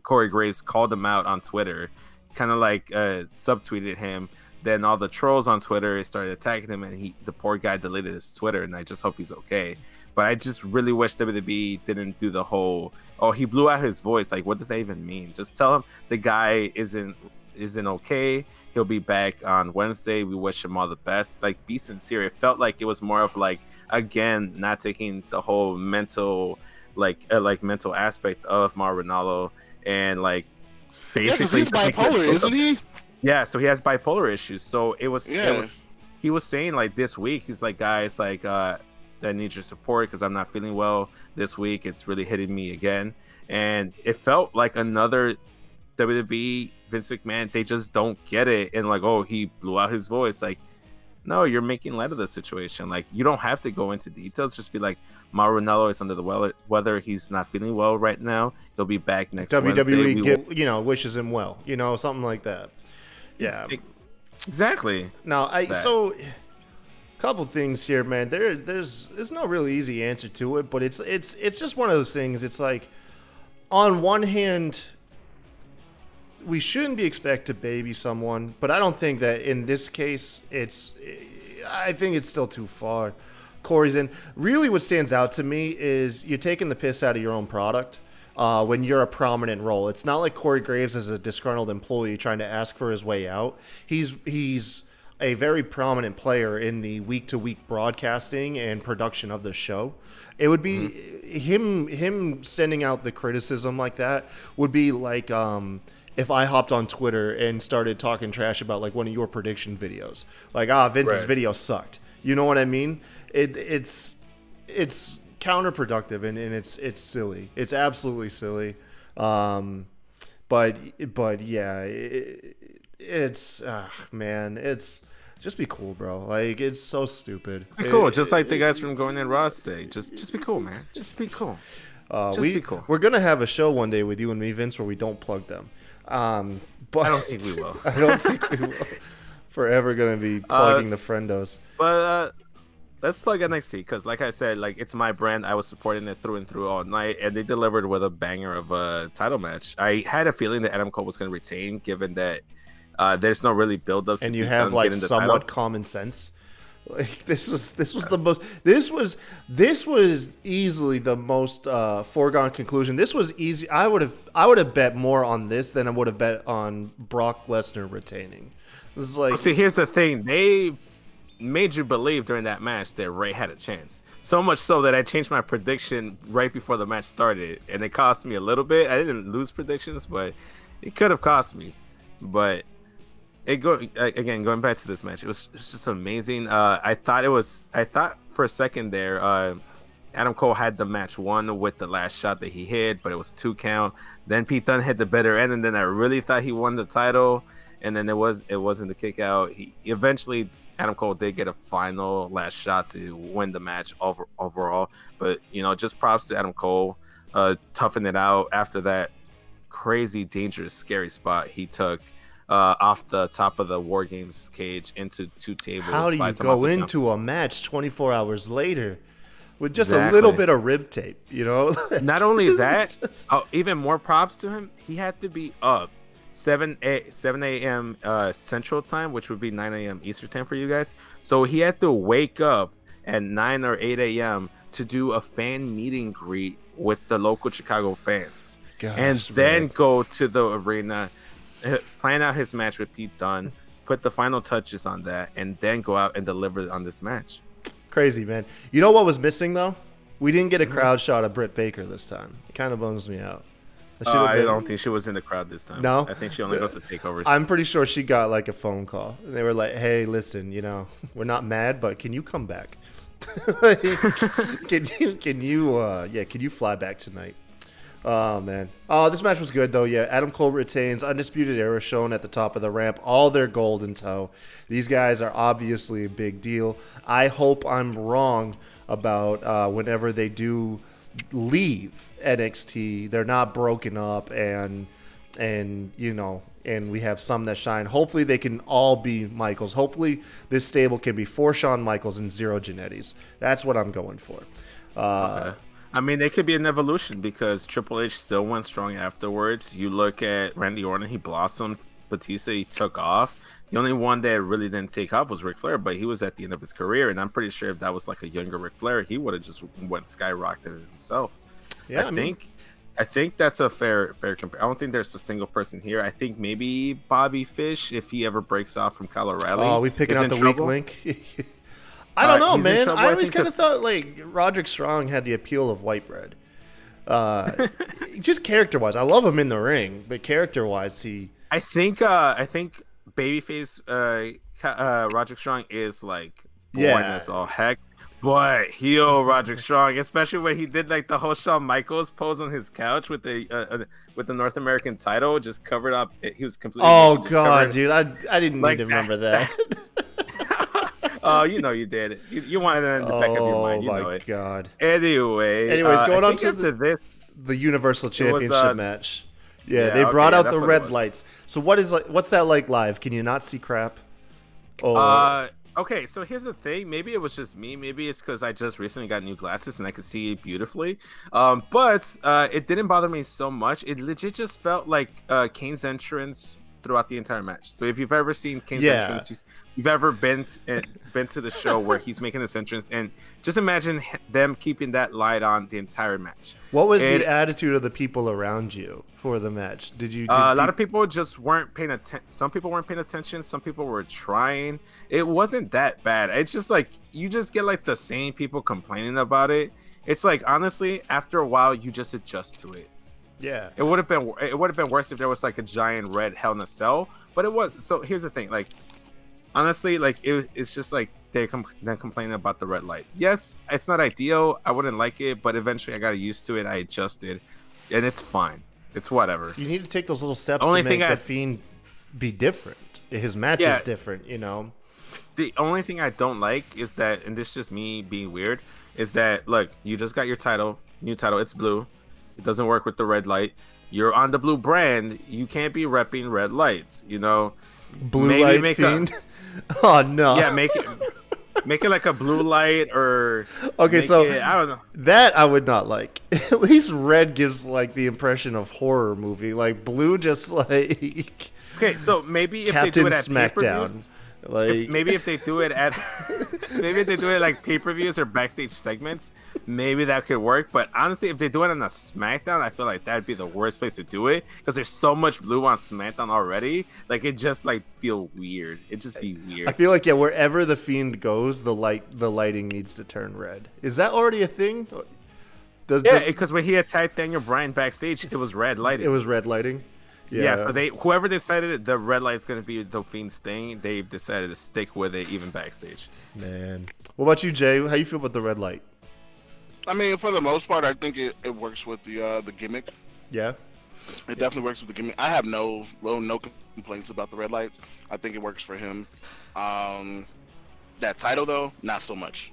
Corey Graves called him out on Twitter, kind of like subtweeted him. Then all the trolls on Twitter started attacking him, and the poor guy deleted his Twitter, and I just hope he's okay. But I just really wish WWE didn't do the whole, he blew out his voice. Like, what does that even mean? Just tell him the guy isn't okay. He'll be back on Wednesday. We wish him all the best. Like, be sincere. It felt like it was more of like, again, not taking the whole mental, mental aspect of Mauro Ranallo and like basically. Yeah, 'cause he's bipolar, isn't he? Yeah, so he has bipolar issues. So he was saying like this week, he's like, guys, like I need your support because I'm not feeling well this week. It's really hitting me again. And it felt like another WWE Vince McMahon, they just don't get it. And like, he blew out his voice. Like, no, you're making light of the situation. Like, you don't have to go into details. Just be like, Mauro Ranallo is under the weather. He's not feeling well right now. He'll be back next Wednesday. WWE wishes him well. Something like that. Yeah, exactly. Now, so a couple things here, man. There's no really easy answer to it, but it's just one of those things. It's like, on one hand, we shouldn't be expected to baby someone, but I don't think that in this case I think it's still too far. Corey's in. Really, what stands out to me is you're taking the piss out of your own product. When you're a prominent role, it's not like Corey Graves is a disgruntled employee trying to ask for his way out. He's a very prominent player in the week-to-week broadcasting and production of the show. It would be him sending out the criticism like that would be like if I hopped on Twitter and started talking trash about like one of your prediction videos, like Vince's video sucked. You know what I mean? It's counterproductive and it's silly. It's absolutely silly. But yeah, it's man, it's just be cool, bro. Like, it's so stupid. Be cool, just like the guys from Going In Raw say. Just be cool, man. Just be cool. Be cool. We're gonna have a show one day with you and me, Vince, where we don't plug them. But I don't think we will. I don't think we will. Forever gonna be plugging the friendos. But let's plug NXT because, like I said, like it's my brand. I was supporting it through and through all night, and they delivered with a banger of a title match. I had a feeling that Adam Cole was going to retain, given that there's no really build up. And you have like somewhat common sense. Like this was easily the most foregone conclusion. This was easy. I would have bet more on this than I would have bet on Brock Lesnar retaining. This is like, see, here's the thing. They made you believe during that match that Ray had a chance. So much so that I changed my prediction right before the match started, and it cost me a little bit. I didn't lose predictions, but it could have cost me. But going back to this match, it was just amazing. I thought for a second there, Adam Cole had the match won with the last shot that he hit, but it was 2 count. Then Pete Dunne hit the better end, and then I really thought he won the title, and then it wasn't the kick out. He eventually, Adam Cole did get a final last shot to win the match overall, but just props to Adam Cole, toughing it out after that crazy, dangerous, scary spot he took off the top of the War Games cage into 2 tables. How do you go into a match 24 hours later with just a little bit of rib tape, Not only that, even more props to him. He had to be up 7 a.m. Central Time, which would be 9 a.m. Eastern Time for you guys. So he had to wake up at 9 or 8 a.m. to do a fan meet and greet with the local Chicago fans. And then go to the arena, plan out his match with Pete Dunne, put the final touches on that, and then go out and deliver on this match. Crazy, man. You know what was missing, though? We didn't get a crowd shot of Britt Baker this time. It kind of bums me out. I don't think she was in the crowd this time. No? I think she only goes to takeovers. I'm pretty sure she got like a phone call. And they were like, hey, listen, we're not mad, but can you come back? Can you fly back tonight? Oh, man. Oh, this match was good, though. Yeah, Adam Cole retains. Undisputed Era shown at the top of the ramp. All their gold in tow. These guys are obviously a big deal. I hope I'm wrong about whenever they do leave NXT, they're not broken up and we have some that shine. Hopefully they can all be Michaels. Hopefully this stable can be 4 Shawn Michaels and 0 Genettis. That's what I'm going for. Okay. I mean, it could be an evolution because Triple H still went strong afterwards. You look at Randy Orton, he blossomed. Batista, he took off. The only one that really didn't take off was Ric Flair, but he was at the end of his career, and I'm pretty sure if that was like a younger Ric Flair, he would have just went skyrocketed himself. Yeah, I think that's a fair comparison. I don't think there's a single person here. I think maybe Bobby Fish, if he ever breaks off from Kyle O'Reilly. Oh, we picking out the weak link? I don't know, man. I always kind of thought like Roderick Strong had the appeal of white bread. Just character-wise. I love him in the ring, but character-wise, I think babyface Roderick Strong is like boring as all heck. But heel Roderick Strong, especially when he did like the whole Shawn Michaels pose on his couch with the North American title just covered up. He was completely. Oh god, dude, I didn't need to remember that. Oh, you did. You wanted it in the back of your mind. You know it. Oh my god. Anyways, going on to the Universal Championship match. Yeah, they brought out the red lights. So what's that like live? Can you not see crap? Okay, so here's the thing. Maybe it was just me. Maybe it's because I just recently got new glasses and I could see beautifully. But it didn't bother me so much. It legit just felt like Kane's entrance throughout the entire match. So if you've ever seen Kane's entrance, you've ever been to the show where he's making this entrance, and just imagine them keeping that light on the entire match. What was the attitude of the people around you for the match? A lot of people just weren't paying attention. Some people weren't paying attention. Some people were trying. It wasn't that bad. It's just like you just get like the same people complaining about it. It's like honestly, after a while, you just adjust to it. Yeah, it would have been worse if there was like a giant red Hell in a Cell. But it was. So here's the thing. Like honestly, like it's just like they're complaining about the red light. Yes, it's not ideal. I wouldn't like it, but eventually I got used to it. I adjusted, and it's fine. It's whatever. You need to take those little steps to make the Fiend be different. His match is different, The only thing I don't like is that, and this is just me being weird, is that look, you just got your title, new title. It's blue. It doesn't work with the red light. You're on the blue brand. You can't be repping red lights. Blue light Fiend. Oh no. Yeah, make it like a blue light or. Okay, so I don't know. That I would not like. At least red gives like the impression of horror movie. Like blue, just like. Okay, so maybe if Captain they do it at Smackdown. Maybe if they do it at like pay-per-views or backstage segments, maybe that could work. But honestly, if they do it on a SmackDown, I feel like that'd be the worst place to do it because there's so much blue on SmackDown already. Like it just like feel weird. It just be weird. I feel like wherever the Fiend goes, the lighting needs to turn red. Is that already a thing? Because when he attacked Daniel Bryan backstage, it was red lighting. It was red lighting. Yeah, so whoever decided the red light's going to be the Fiend's thing, they've decided to stick with it even backstage. Man. What about you, Jay? How you feel about the red light? I mean, for the most part, I think it works with the gimmick. Yeah? It definitely works with the gimmick. I have no complaints about the red light. I think it works for him. That title, though, not so much.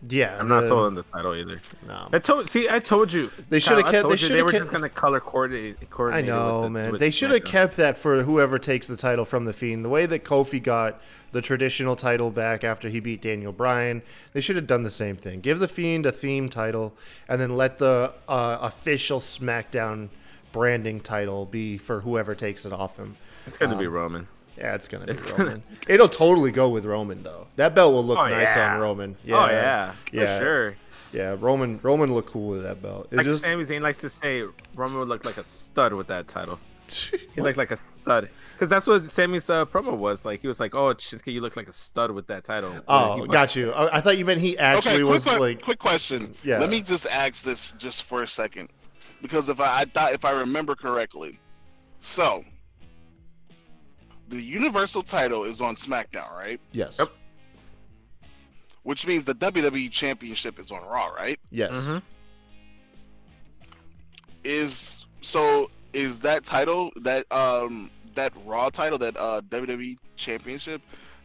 Yeah, I'm not sold on the title either. No, I told you they should have kept. They were just gonna color coordinate. I know, man. They should have kept that for whoever takes the title from the Fiend. The way that Kofi got the traditional title back after he beat Daniel Bryan, they should have done the same thing. Give the Fiend a theme title, and then let the official SmackDown branding title be for whoever takes it off him. It's gonna be Roman. Yeah, it's gonna be Roman. It'll totally go with Roman though. That belt will look nice on Roman. Yeah. For sure. Yeah, Roman look cool with that belt. Like Sami Zayn likes to say, Roman would look like a stud with that title. He looked like a stud, because that's what Sami's promo was. Like he was like, "Oh, Shinsuke, you look like a stud with that title." Oh, got you. I thought you meant he actually was like. Quick question. Yeah. Let me just ask this just for a second, because if I remember correctly, so. The Universal title is on SmackDown, right? Yes. Yep. Which means the WWE Championship is on Raw, right? Yes. Mm-hmm. Is that title, that Raw title, that WWE Championship,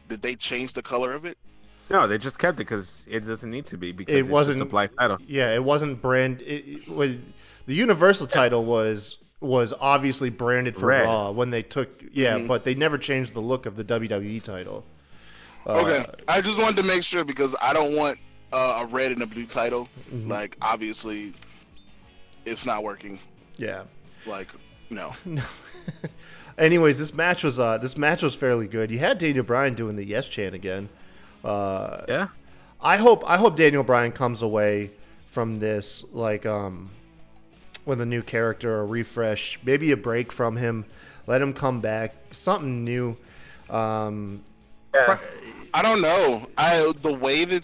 did they change the color of it? No, they just kept it because it doesn't need to be, because it wasn't just a black title. Yeah, it wasn't the Universal title was obviously branded for Red. Raw when they took but they never changed the look of the WWE title. Okay, I just wanted to make sure, because I don't want a red and a blue title. Like, obviously, it's not working. Yeah. Like, no. Anyways, this match was fairly good. You had Daniel Bryan doing the yes chant again. Yeah. I hope Daniel Bryan comes away from this like with a new character, a refresh, maybe a break from him. Let him come back, something new. I don't know. The way that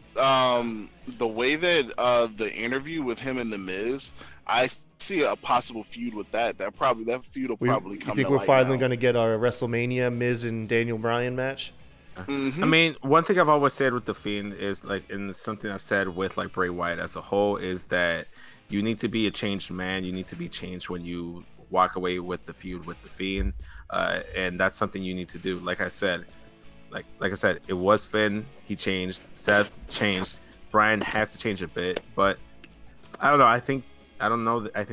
the interview with him and The Miz, I see a possible feud with that. That feud will probably come. You think we're finally going to get our WrestleMania Miz and Daniel Bryan match? I mean, one thing I've always said with the Fiend is, like, and something I've said with like Bray Wyatt as a whole, is that you need to be a changed man. You need to be changed when you walk away with the feud with the Fiend, and that's something you need to do. Like I said, it was Finn. He changed. Seth changed. Bryan has to change a bit, but I don't know. I think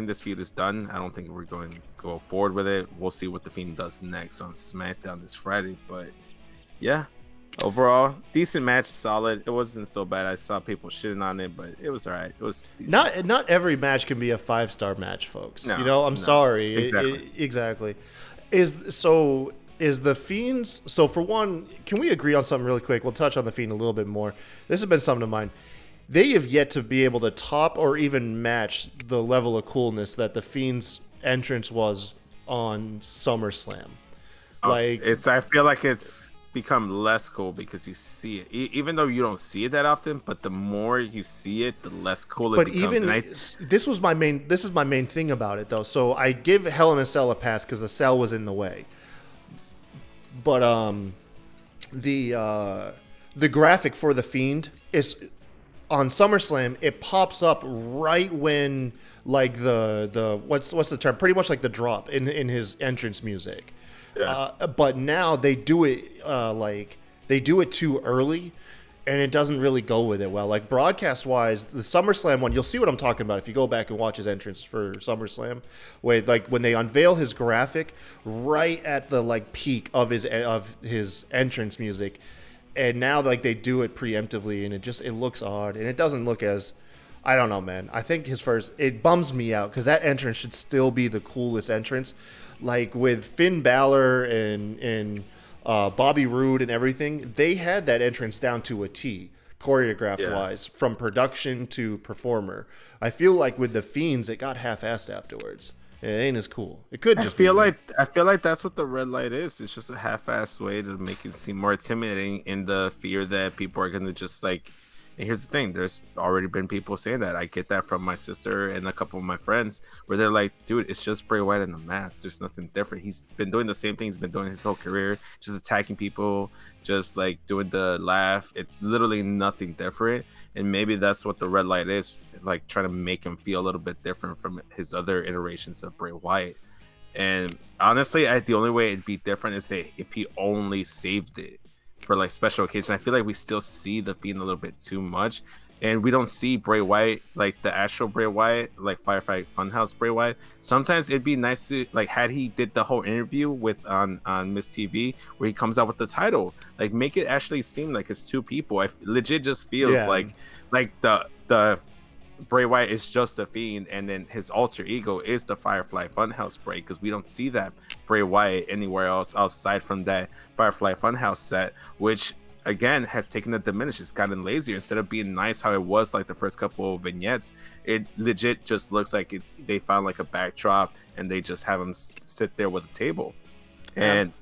this feud is done. I don't think we're going to go forward with it. We'll see what the Fiend does next on SmackDown this Friday. But yeah, overall, decent match, solid. It wasn't so bad. I saw people shitting on it, but it was all right. It was decent. Not every match can be a 5-star match, folks. No, I'm sorry. Exactly. Exactly. Is the Fiend's... So, for one, can we agree on something really quick? We'll touch on the Fiend a little bit more. This has been something of mine. They have yet to be able to top or even match the level of coolness that the Fiend's entrance was on SummerSlam. I feel like it's become less cool because you see it, even though you don't see it that often, but the more you see it, the less cool it becomes. This is my main thing about it, though. So I give Hell in a Cell a pass because the cell was in the way. But the graphic for the Fiend is on SummerSlam. It pops up right when, like, the what's the term? Pretty much like the drop in his entrance music. Yeah. But now they do it too early, and it doesn't really go with it well. Like, broadcast wise, the SummerSlam one, you'll see what I'm talking about if you go back and watch his entrance for SummerSlam, when they unveil his graphic right at the like peak of his entrance music, and now like they do it preemptively, and it looks odd, and it doesn't look as, I don't know, man. I think it bums me out because that entrance should still be the coolest entrance. Like with Finn Balor and Bobby Roode and everything, they had that entrance down to a T, choreographed wise, from production to performer. I feel like with the Fiends, it got half-assed afterwards. It ain't as cool. It could just. I feel like that's what the red light is. It's just a half-assed way to make it seem more intimidating, in the fear that people are gonna just like. And here's the thing, there's already been people saying that. I get that from my sister and a couple of my friends, where they're like, dude, it's just Bray Wyatt in the mask. There's nothing different. He's been doing the same thing he's been doing his whole career, just attacking people, just like doing the laugh. It's literally nothing different. And maybe that's what the red light is, like trying to make him feel a little bit different from his other iterations of Bray Wyatt. And honestly, the only way it'd be different is if he only saved it for like special occasions. I feel like we still see the Fiend a little bit too much, and we don't see Bray Wyatt, like the actual Bray Wyatt, like Firefly Funhouse Bray Wyatt. Sometimes it'd be nice to, like, had he did the whole interview with on Miss TV where he comes out with the title, like make it actually seem like it's two people. I legit just feels like the Bray Wyatt is just the Fiend, and then his alter ego is the Firefly Funhouse Bray, because we don't see that Bray Wyatt anywhere else outside from that Firefly Funhouse set, which again has taken a diminish. It's gotten lazier. Instead of being nice how it was like the first couple of vignettes, it legit just looks like they found like a backdrop and they just have him sit there with a table. And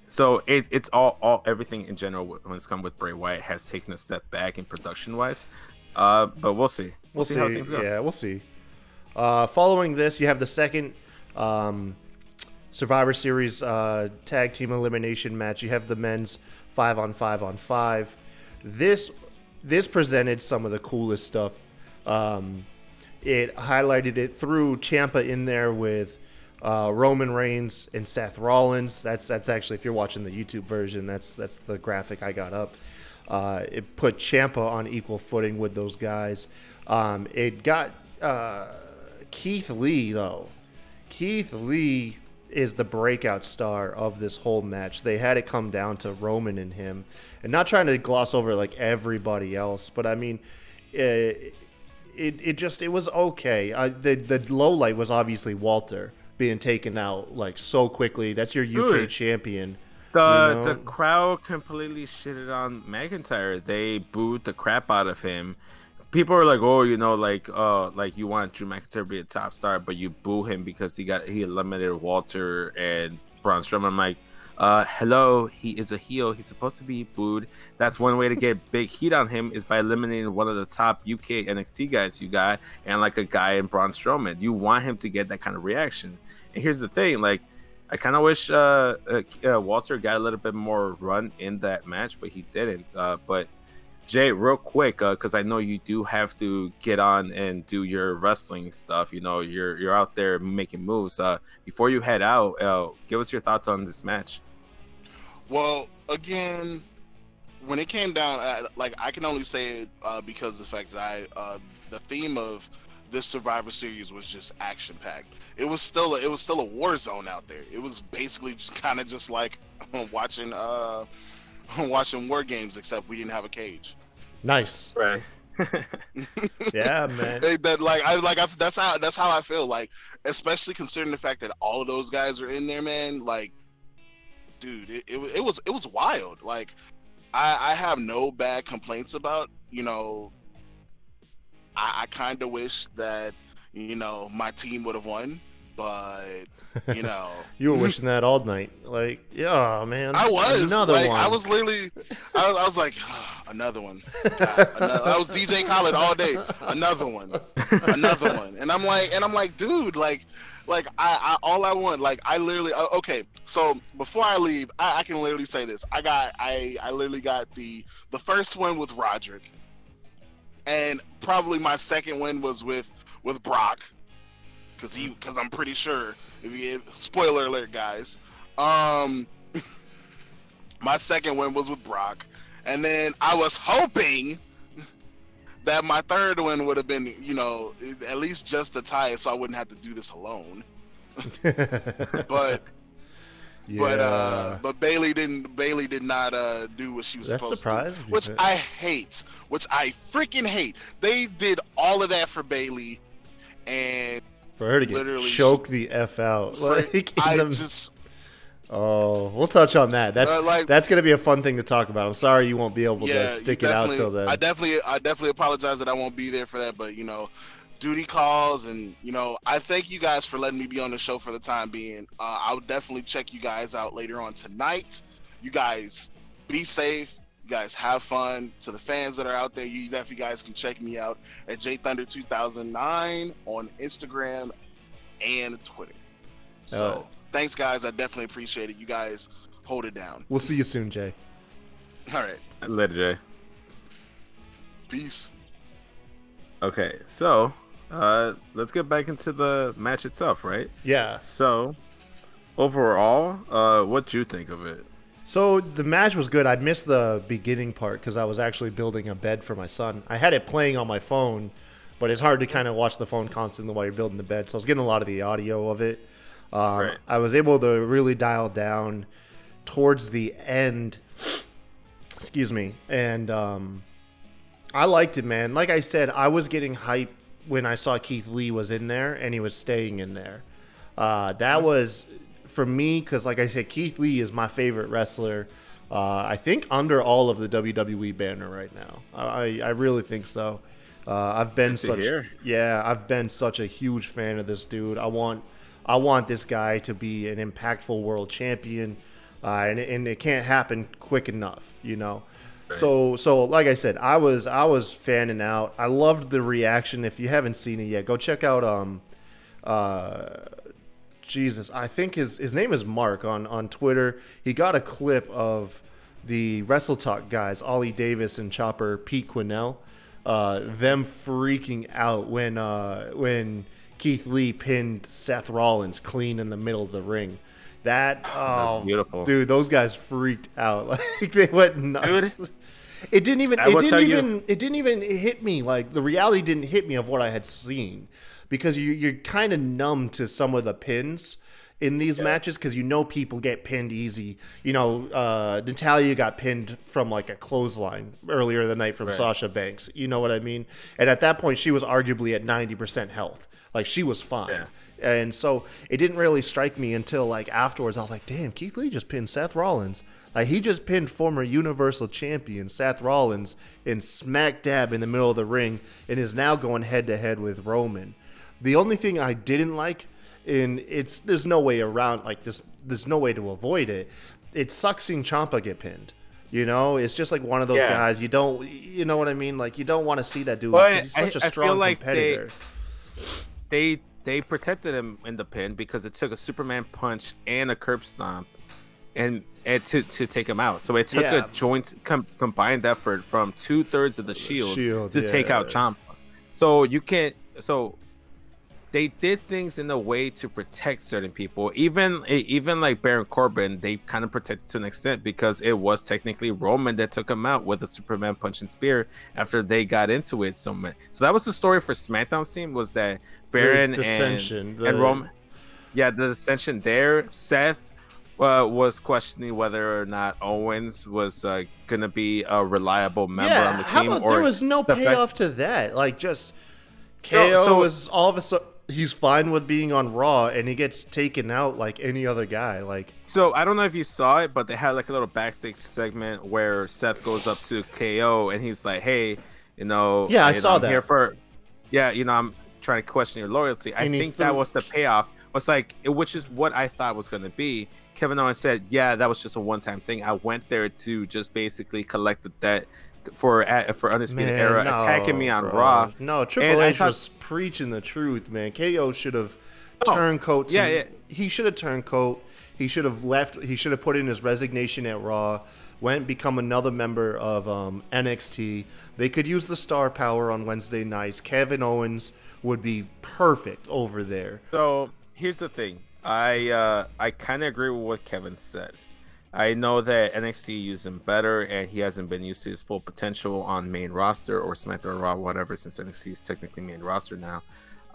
so it's all everything in general when it's come with Bray Wyatt has taken a step back in production wise. But we'll see. We'll see how things go. Yeah, we'll see. Following this, you have the second Survivor Series tag team elimination match. You have the men's 5-on-5-on-5. This presented some of the coolest stuff. It highlighted it through Ciampa in there with Roman Reigns and Seth Rollins. That's actually, if you're watching the YouTube version, that's the graphic I got up. It put Ciampa on equal footing with those guys. It got Keith Lee, though. Keith Lee is the breakout star of this whole match. They had it come down to Roman and him. And not trying to gloss over like everybody else, but I mean, it was okay. The low light was obviously Walter being taken out like so quickly. That's your UK champion. The crowd completely shitted on McIntyre. They booed the crap out of him. People are like, oh, like you want Drew McIntyre to be a top star, but you boo him because he eliminated Walter and Braun Strowman. I'm like, hello, he is a heel. He's supposed to be booed. That's one way to get big heat on him is by eliminating one of the top UK NXT guys you got, and like a guy in Braun Strowman. You want him to get that kind of reaction. And here's the thing, like, I kind of wish Walter got a little bit more run in that match, but he didn't. But Jay, real quick, because I know you do have to get on and do your wrestling stuff. You know, you're out there making moves. Before you head out, give us your thoughts on this match. Well, again, when it came down, like I can only say it because of the fact that the theme of this Survivor Series was just action packed. It was still a war zone out there. It was basically just kind of just like watching War Games, except we didn't have a cage. Nice, right? Yeah, man. That's how I feel. Like, especially considering the fact that all of those guys are in there, man. Like, dude, it was wild. Like, I have no bad complaints about. You know, I kind of wish that, you know, my team would have won, but, you know. You were wishing that all night. like, yeah, man. I was. Another one. I was literally, I was like, another one. God, I was DJ Khaled all day. Another one. And I'm like, dude, like I all I want, like, I literally, okay, so before I leave, I can literally say this. I literally got the first one with Roderick. And probably my second win was with Brock, because I'm pretty sure, spoiler alert, guys, my second win was with Brock, and then I was hoping that my third win would have been, you know, at least just to tie it, so I wouldn't have to do this alone. But Bayley did not do what she was supposed to do, which I hate, which I freaking hate. They did all of that for Bayley, and for her to get choked the F out. We'll touch on that. That's gonna be a fun thing to talk about. I'm sorry you won't be able to stick it out till then. I definitely apologize that I won't be there for that, but you know, duty calls, and you know, I thank you guys for letting me be on the show for the time being. I'll definitely check you guys out later on tonight. You guys be safe. You guys have fun. To the fans that are out there, you guys can check me out at JThunder2009 on Instagram and Twitter. So thanks, guys. I definitely appreciate it. You guys hold it down. We'll see you soon, Jay. All right. Later, Jay. Peace. Okay, so let's get back into the match itself, right? Yeah. So overall, what'd you think of it? So the match was good. I missed the beginning part because I was actually building a bed for my son. I had it playing on my phone, but it's hard to kind of watch the phone constantly while you're building the bed. So I was getting a lot of the audio of it. Right. I was able to really dial down towards the end. Excuse me. And I liked it, man. Like I said, I was getting hyped when I saw Keith Lee was in there and he was staying in there. That was... for me, because like I said, Keith Lee is my favorite wrestler. I think under all of the WWE banner right now. I really think so. I've been I've been such a huge fan of this dude. I want this guy to be an impactful world champion, and it can't happen quick enough, you know. Right. So like I said, I was fanning out. I loved the reaction. If you haven't seen it yet, go check out Jesus, I think his name is Mark on Twitter. He got a clip of the Wrestle Talk guys, Ollie Davis and Chopper Pete Quinnell, them freaking out when Keith Lee pinned Seth Rollins clean in the middle of the ring. That's beautiful, dude. Those guys freaked out, like they went nuts. Dude, it didn't even hit me. Like the reality didn't hit me of what I had seen. Because you're kind of numb to some of the pins in these matches because you know people get pinned easy. You know, Natalya got pinned from like a clothesline earlier the night from Sasha Banks. You know what I mean? And at that point, she was arguably at 90% health. Like she was fine. Yeah. And so it didn't really strike me until like afterwards. I was like, damn, Keith Lee just pinned Seth Rollins. Like he just pinned former Universal Champion Seth Rollins in smack dab in the middle of the ring and is now going head to head with Roman. The only thing I didn't like, there's no way around, like there's no way to avoid it. It sucks seeing Ciampa get pinned. You know, it's just like one of those guys. You know what I mean? Like you don't want to see that dude because he's such a strong competitor. They protected him in the pin because it took a Superman punch and a curb stomp, and to take him out. So it took a joint combined effort from 2/3 of the Shield to take out Ciampa. So you can't. So they did things in a way to protect certain people. Even like Baron Corbin, they kind of protected to an extent because it was technically Roman that took him out with a Superman punch and spear after they got into it so much. So that was the story for SmackDown's team, was that Baron and Roman. Yeah, the dissension there. Seth was questioning whether or not Owens was going to be a reliable member on the team. There was no payoff to that. Like just KO was all of a sudden. He's fine with being on Raw, and he gets taken out like any other guy. Like, so I don't know if you saw it, but they had like a little backstage segment where Seth goes up to KO and he's like, "Hey, I saw that. Here for, I'm trying to question your loyalty." I think that was the payoff. Was like, which is what I thought was going to be. Kevin Owens said, "Yeah, that was just a one-time thing. I went there to just basically collect the debt." For Undisputed Era attacking me on Raw. No, Triple H was preaching the truth, man. KO should have turncoat. He should have turncoat. He should have left. He should have put in his resignation at Raw. Went become another member of NXT. They could use the star power on Wednesday nights. Kevin Owens would be perfect over there. So here's the thing. I kind of agree with what Kevin said. I know that NXT used him better, and he hasn't been used to his full potential on main roster or SmackDown, Raw, whatever, since NXT is technically main roster now.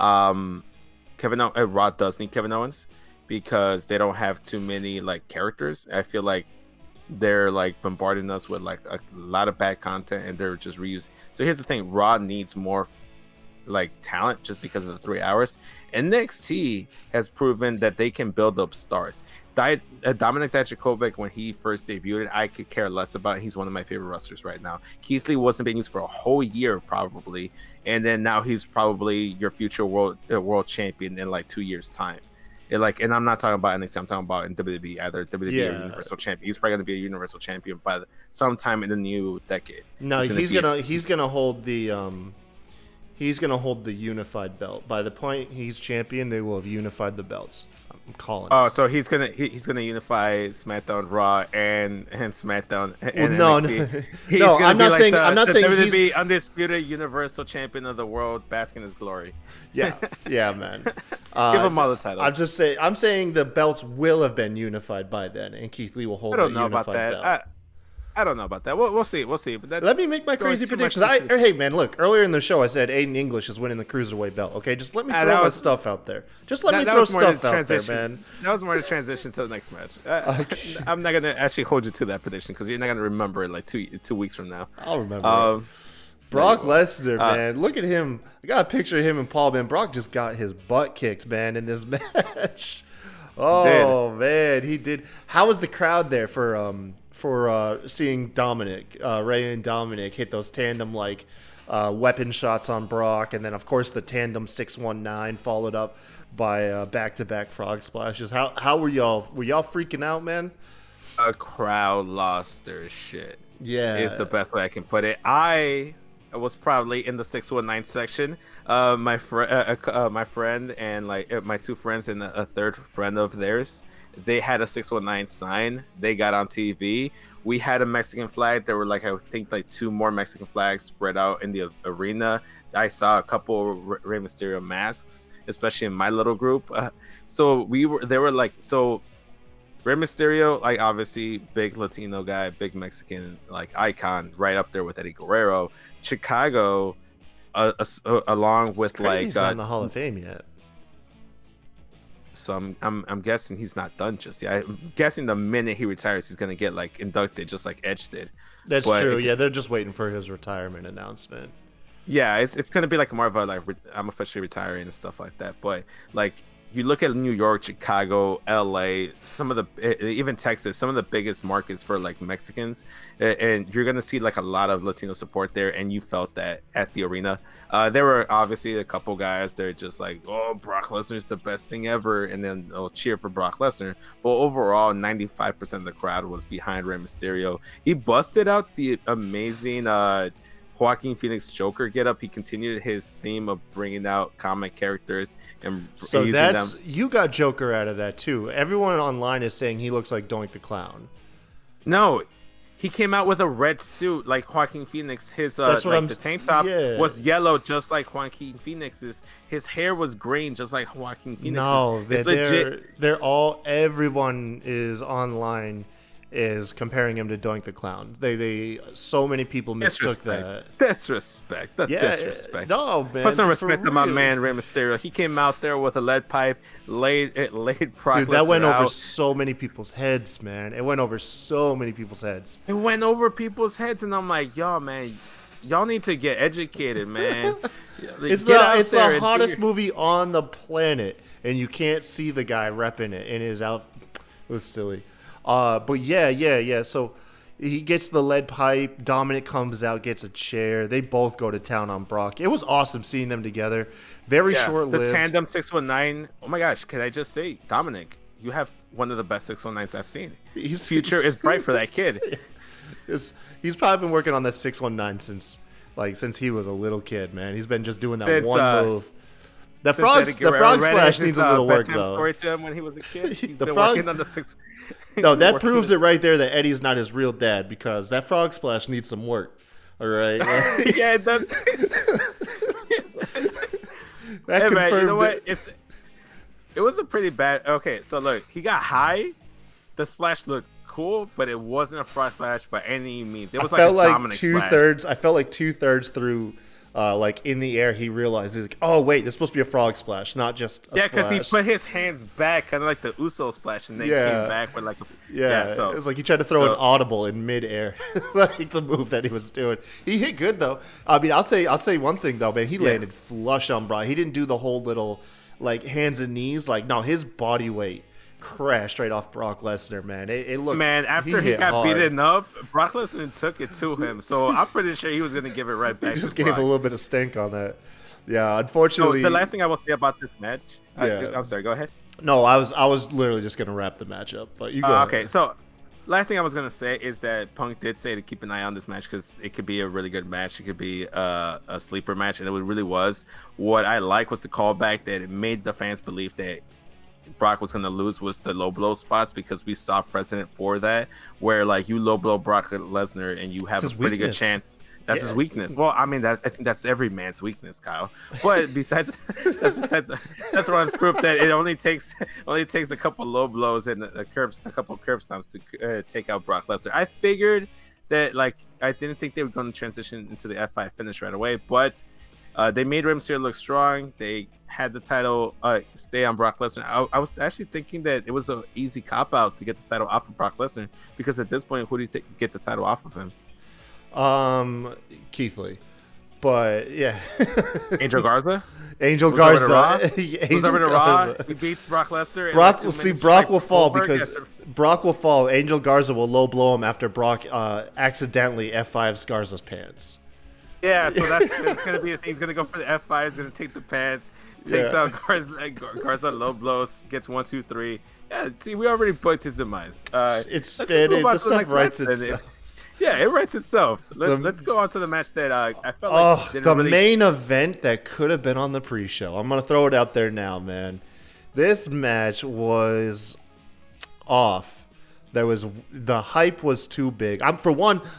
Raw does need Kevin Owens because they don't have too many like characters. I feel like they're like bombarding us with like a lot of bad content, and they're just reused. So here's the thing: Raw needs more like talent just because of the 3 hours. NXT has proven that they can build up stars. Dominic Dijakovic, when he first debuted, I could care less about. He's one of my favorite wrestlers right now. Keith Lee wasn't being used for a whole year probably, and then now he's probably your future world champion in like 2 years time. And I'm not talking about NXT. I'm talking about in WWE, either WWE or Universal Champion. He's probably going to be a Universal Champion by sometime in the new decade. No, he's gonna hold the unified belt. By the point he's champion, they will have unified the belts. I'm calling. Oh, so he's gonna unify SmackDown, Raw, and SmackDown. And no, NXT. no, I'm not saying I'm not saying WWE he's undisputed Universal Champion of the world, bask in his glory. yeah, man. Give him all the titles. I'm saying the belts will have been unified by then, and Keith Lee will hold. I don't the know about unified that. belt. I don't know about that. We'll see. But Let me make my crazy predictions. Hey, man, look. Earlier in the show, I said Aiden English is winning the cruiserweight belt. Okay, just let me throw my stuff out there. Just let me throw stuff out there, man. That was more to transition to the next match. I'm not gonna actually hold you to that prediction because you're not gonna remember it like 2 weeks from now. I'll remember. Brock Lesnar, man. Look at him. I got a picture of him and Paul, man. Brock just got his butt kicked, man, in this match. Oh, man, he did. How was the crowd there for seeing Dominic, Ray and Dominic hit those tandem weapon shots on Brock, and then of course the tandem 619 followed up by back-to-back frog splashes. How were y'all? Were y'all freaking out, man? A crowd lost their shit. Yeah, is the best way I can put it. I was probably in the 619 section. My friend and my 2 friends and a third friend of theirs, they had a 619 sign. They got on TV. We had a Mexican flag. There were I think 2 more Mexican flags spread out in the arena. I saw a couple Rey Mysterio masks, especially in my little group. So Rey Mysterio, obviously big Latino guy, big Mexican icon, right up there with Eddie Guerrero. Chicago, along with he's not in the Hall of Fame yet. So I'm guessing he's not done just yet. I'm guessing the minute he retires, he's gonna get inducted, just like Edge did. That's true. Yeah, they're just waiting for his retirement announcement. Yeah, it's gonna be more of a I'm officially retiring and stuff like that. But you look at New York, Chicago, LA, some of the even Texas, some of the biggest markets for Mexicans, and you're gonna see a lot of Latino support there, and you felt that at the arena. There were obviously a couple guys that are just oh, Brock Lesnar's the best thing ever, and then they'll cheer for Brock Lesnar. But overall, 95% of the crowd was behind Rey Mysterio. He busted out the amazing Joaquin Phoenix Joker get up. He continued his theme of bringing out comic characters and using them. You got Joker out of that too. Everyone online is saying he looks like Doink the Clown. No, he came out with a red suit like Joaquin Phoenix. His the tank top was yellow, just like Joaquin Phoenix's. His hair was green, just like Joaquin Phoenix's. No, everyone is online is comparing him to Doink the Clown. So many people mistook that. Disrespect. Disrespect. No, man. Put some respect to my man Rey Mysterio. He came out there with a lead pipe, laid Brock Lesnar. Dude, that went over so many people's heads, man. It went over so many people's heads. It went over people's heads, and I'm like, yo, man, y'all need to get educated, man. It's the hottest movie on the planet, and you can't see the guy repping it in his outfit. It was silly. But yeah. So he gets the lead pipe. Dominic comes out, gets a chair. They both go to town on Brock. It was awesome seeing them together. Very short-lived. The tandem 619. Oh my gosh, can I just say, Dominic, you have one of the best 619s I've seen. His future is bright for that kid. He's probably been working on that 619 since he was a little kid, man. He's been just doing that one move. The frog splash needs a little work, though. Story to him when he was a kid. He's been working on the 6. No, that proves it right there that Eddie's not his real dad, because that frog splash needs some work. All right. Yeah, it does. That man, you know what? It was a pretty bad. Okay, so look, he got high. The splash looked cool, but it wasn't a frog splash by any means. It was like a Dominic splash. I felt like 2/3 through. In the air, he realizes, oh wait, this is supposed to be a frog splash, not just a splash. Yeah, because he put his hands back, kind of like the Uso splash, and then came back with so it was like he tried to throw an audible in midair, like the move that he was doing. He hit good though. I mean, I'll say one thing though, man. He landed flush on Brock. He didn't do the whole little hands and knees. No, his body weight crashed right off Brock Lesnar, man. It looked, man, after he got beaten up, Brock Lesnar took it to him. So I'm pretty sure he was going to give it right back. He just gave a little bit of stink on that. Yeah, unfortunately. So the last thing I will say about this match. I'm sorry. Go ahead. No, I was literally just going to wrap the match up, but you go. Okay, so last thing I was going to say is that Punk did say to keep an eye on this match because it could be a really good match. It could be a sleeper match, and it really was. What I like was the callback that it made the fans believe that Brock was gonna lose was the low blow spots, because we saw precedent for that, where like you low blow Brock Lesnar and you have a pretty good chance. That's his weakness. Well, I mean, I think that's every man's weakness, Kyle. But besides Seth Rollins' proof that it only takes a couple low blows and a couple curb stomps to take out Brock Lesnar. I figured that, like, I didn't think they were going to transition into the F5 finish right away, but they made Rey Mysterio look strong. They had the title stay on Brock Lesnar. I was actually thinking that it was an easy cop out to get the title off of Brock Lesnar, because at this point, who do you get the title off of him? Keith Lee, but yeah, Angel Garza. Angel Garza. Angel Garza. He beats Brock Lesnar. Brock will fall because Brock will fall. Angel Garza will low blow him after Brock accidentally F5s Garza's pants. Yeah, so that's gonna be a thing. He's gonna go for the F5. He's gonna take the pants, takes out Garza, low blows, gets 1, 2, 3. Yeah, see, we already booked his demise. The stuff writes itself. Yeah, it writes itself. Let's go on to the match that I felt like the main event that could have been on the pre-show. I'm gonna throw it out there now, man. This match was off. The hype was too big.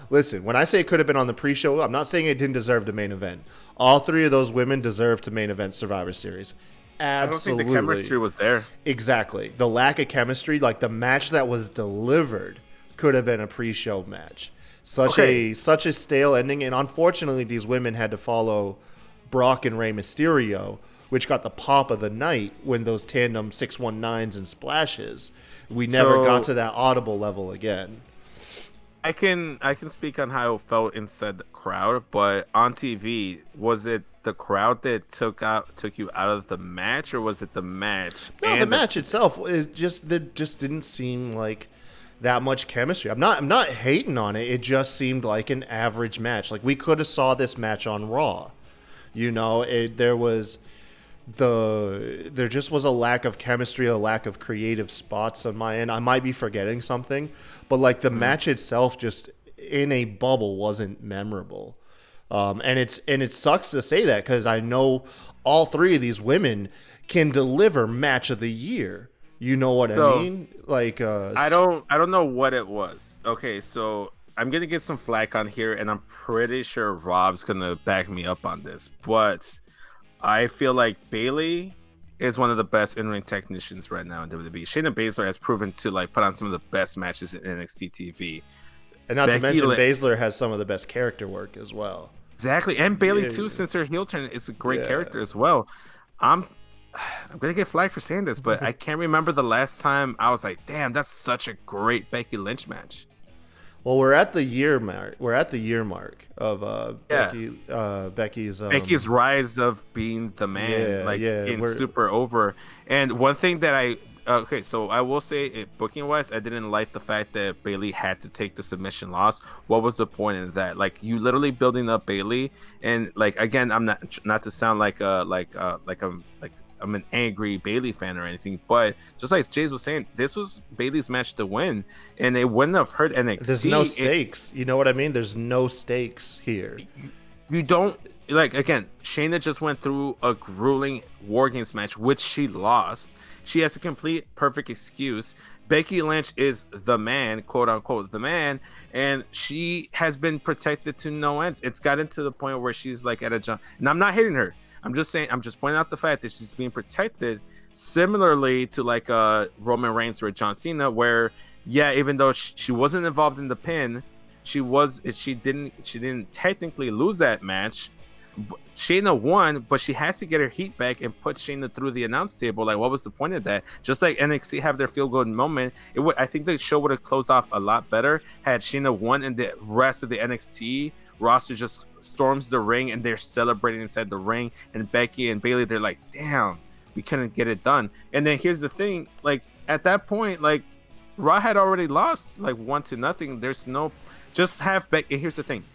Listen, when I say it could have been on the pre-show, I'm not saying it didn't deserve the main event. All three of those women deserve to main event Survivor Series. Absolutely. I don't think the chemistry was there. Exactly. The lack of chemistry, like the match that was delivered, could have been a pre-show match. Such a stale ending, and unfortunately, these women had to follow Brock and Rey Mysterio, which got the pop of the night when those tandem 619s and splashes. We never got to that audible level again. I can speak on how it felt inside the crowd, but on TV, was it the crowd that took you out of the match, or was it the match? No, the match itself just didn't seem like that much chemistry. I'm not hating on it. It just seemed like an average match. Like we could have saw this match on Raw. You know, there just was a lack of chemistry, a lack of creative spots on my end. I might be forgetting something, but like the match itself, just in a bubble, wasn't memorable. And it sucks to say that, because I know all three of these women can deliver match of the year. You know what I mean? Like I don't know what it was. Okay, so I'm gonna get some flack on here, and I'm pretty sure Rob's gonna back me up on this, but I feel like Bayley is one of the best in-ring technicians right now in WWE. Shayna Baszler has proven to like put on some of the best matches in NXT TV. And not to mention, Baszler has some of the best character work as well. Exactly, and Bayley too, since her heel turn, is a great character as well. I'm gonna get flagged for saying this, but I can't remember the last time I was like, "Damn, that's such a great Becky Lynch match." Well, we're at the year mark. We're at the year mark of Becky's rise of being the man, being super over. And one thing that so I will say, booking wise, I didn't like the fact that Bayley had to take the submission loss. What was the point in that? Like, you literally building up Bayley, and like, again, I'm not to sound like I'm an angry Bayley fan or anything, but just like Jays was saying, this was Bayley's match to win, and it wouldn't have hurt NXT. There's no stakes. You know what I mean? There's no stakes here. You don't, like, again, Shayna just went through a grueling War Games match, which she lost. She has a complete perfect excuse. Becky Lynch is the man, quote unquote, the man, and she has been protected to no ends. It's gotten to the point where she's like at a jump, and I'm not hitting her. I'm just pointing out the fact that she's being protected similarly to like Roman Reigns or John Cena, where even though she wasn't involved in the pin, she didn't technically lose that match. Shayna won, but she has to get her heat back and put Shayna through the announce table. Like, what was the point of that? Just like NXT have their feel good moment, I think the show would have closed off a lot better had Shayna won and the rest of the NXT roster just storms the ring and they're celebrating inside the ring, and Becky and Bayley, they're like, damn, we couldn't get it done. And then here's the thing, like at that point, like Raw had already lost like 1-0. There's no, just have Becky. Here's the thing,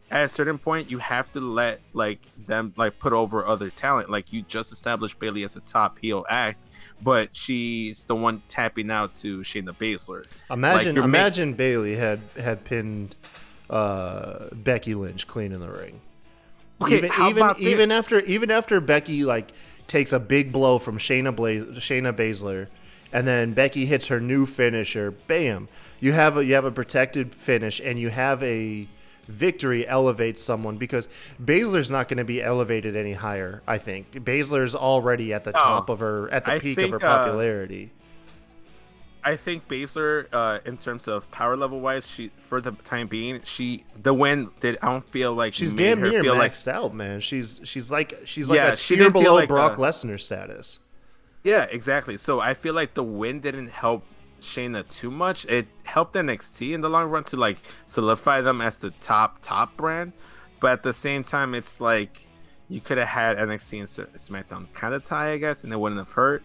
at a certain point you have to let like them like put over other talent. Like, you just established Bayley as a top heel act, but she's the one tapping out to Shayna Baszler. Imagine Bayley had pinned Becky Lynch clean in the ring. Okay, even after Becky like takes a big blow from Shayna Baszler and then Becky hits her new finisher. Bam! You have a protected finish, and you have a victory elevates someone, because Baszler's not going to be elevated any higher. I think Baszler's already at the top of her, at the peak of her popularity. I think Baszler, in terms of power level wise, she, for the time being, the win did. I don't feel like she's made damn her near feel maxed like, out, man. She's like Yeah, a she tier didn't feel below like Brock Lesnar status. Yeah, exactly. So I feel like the win didn't help Shayna too much. It helped NXT in the long run to like solidify them as the top brand, but at the same time, it's like you could have had NXT and SmackDown kind of tie, I guess, and it wouldn't have hurt.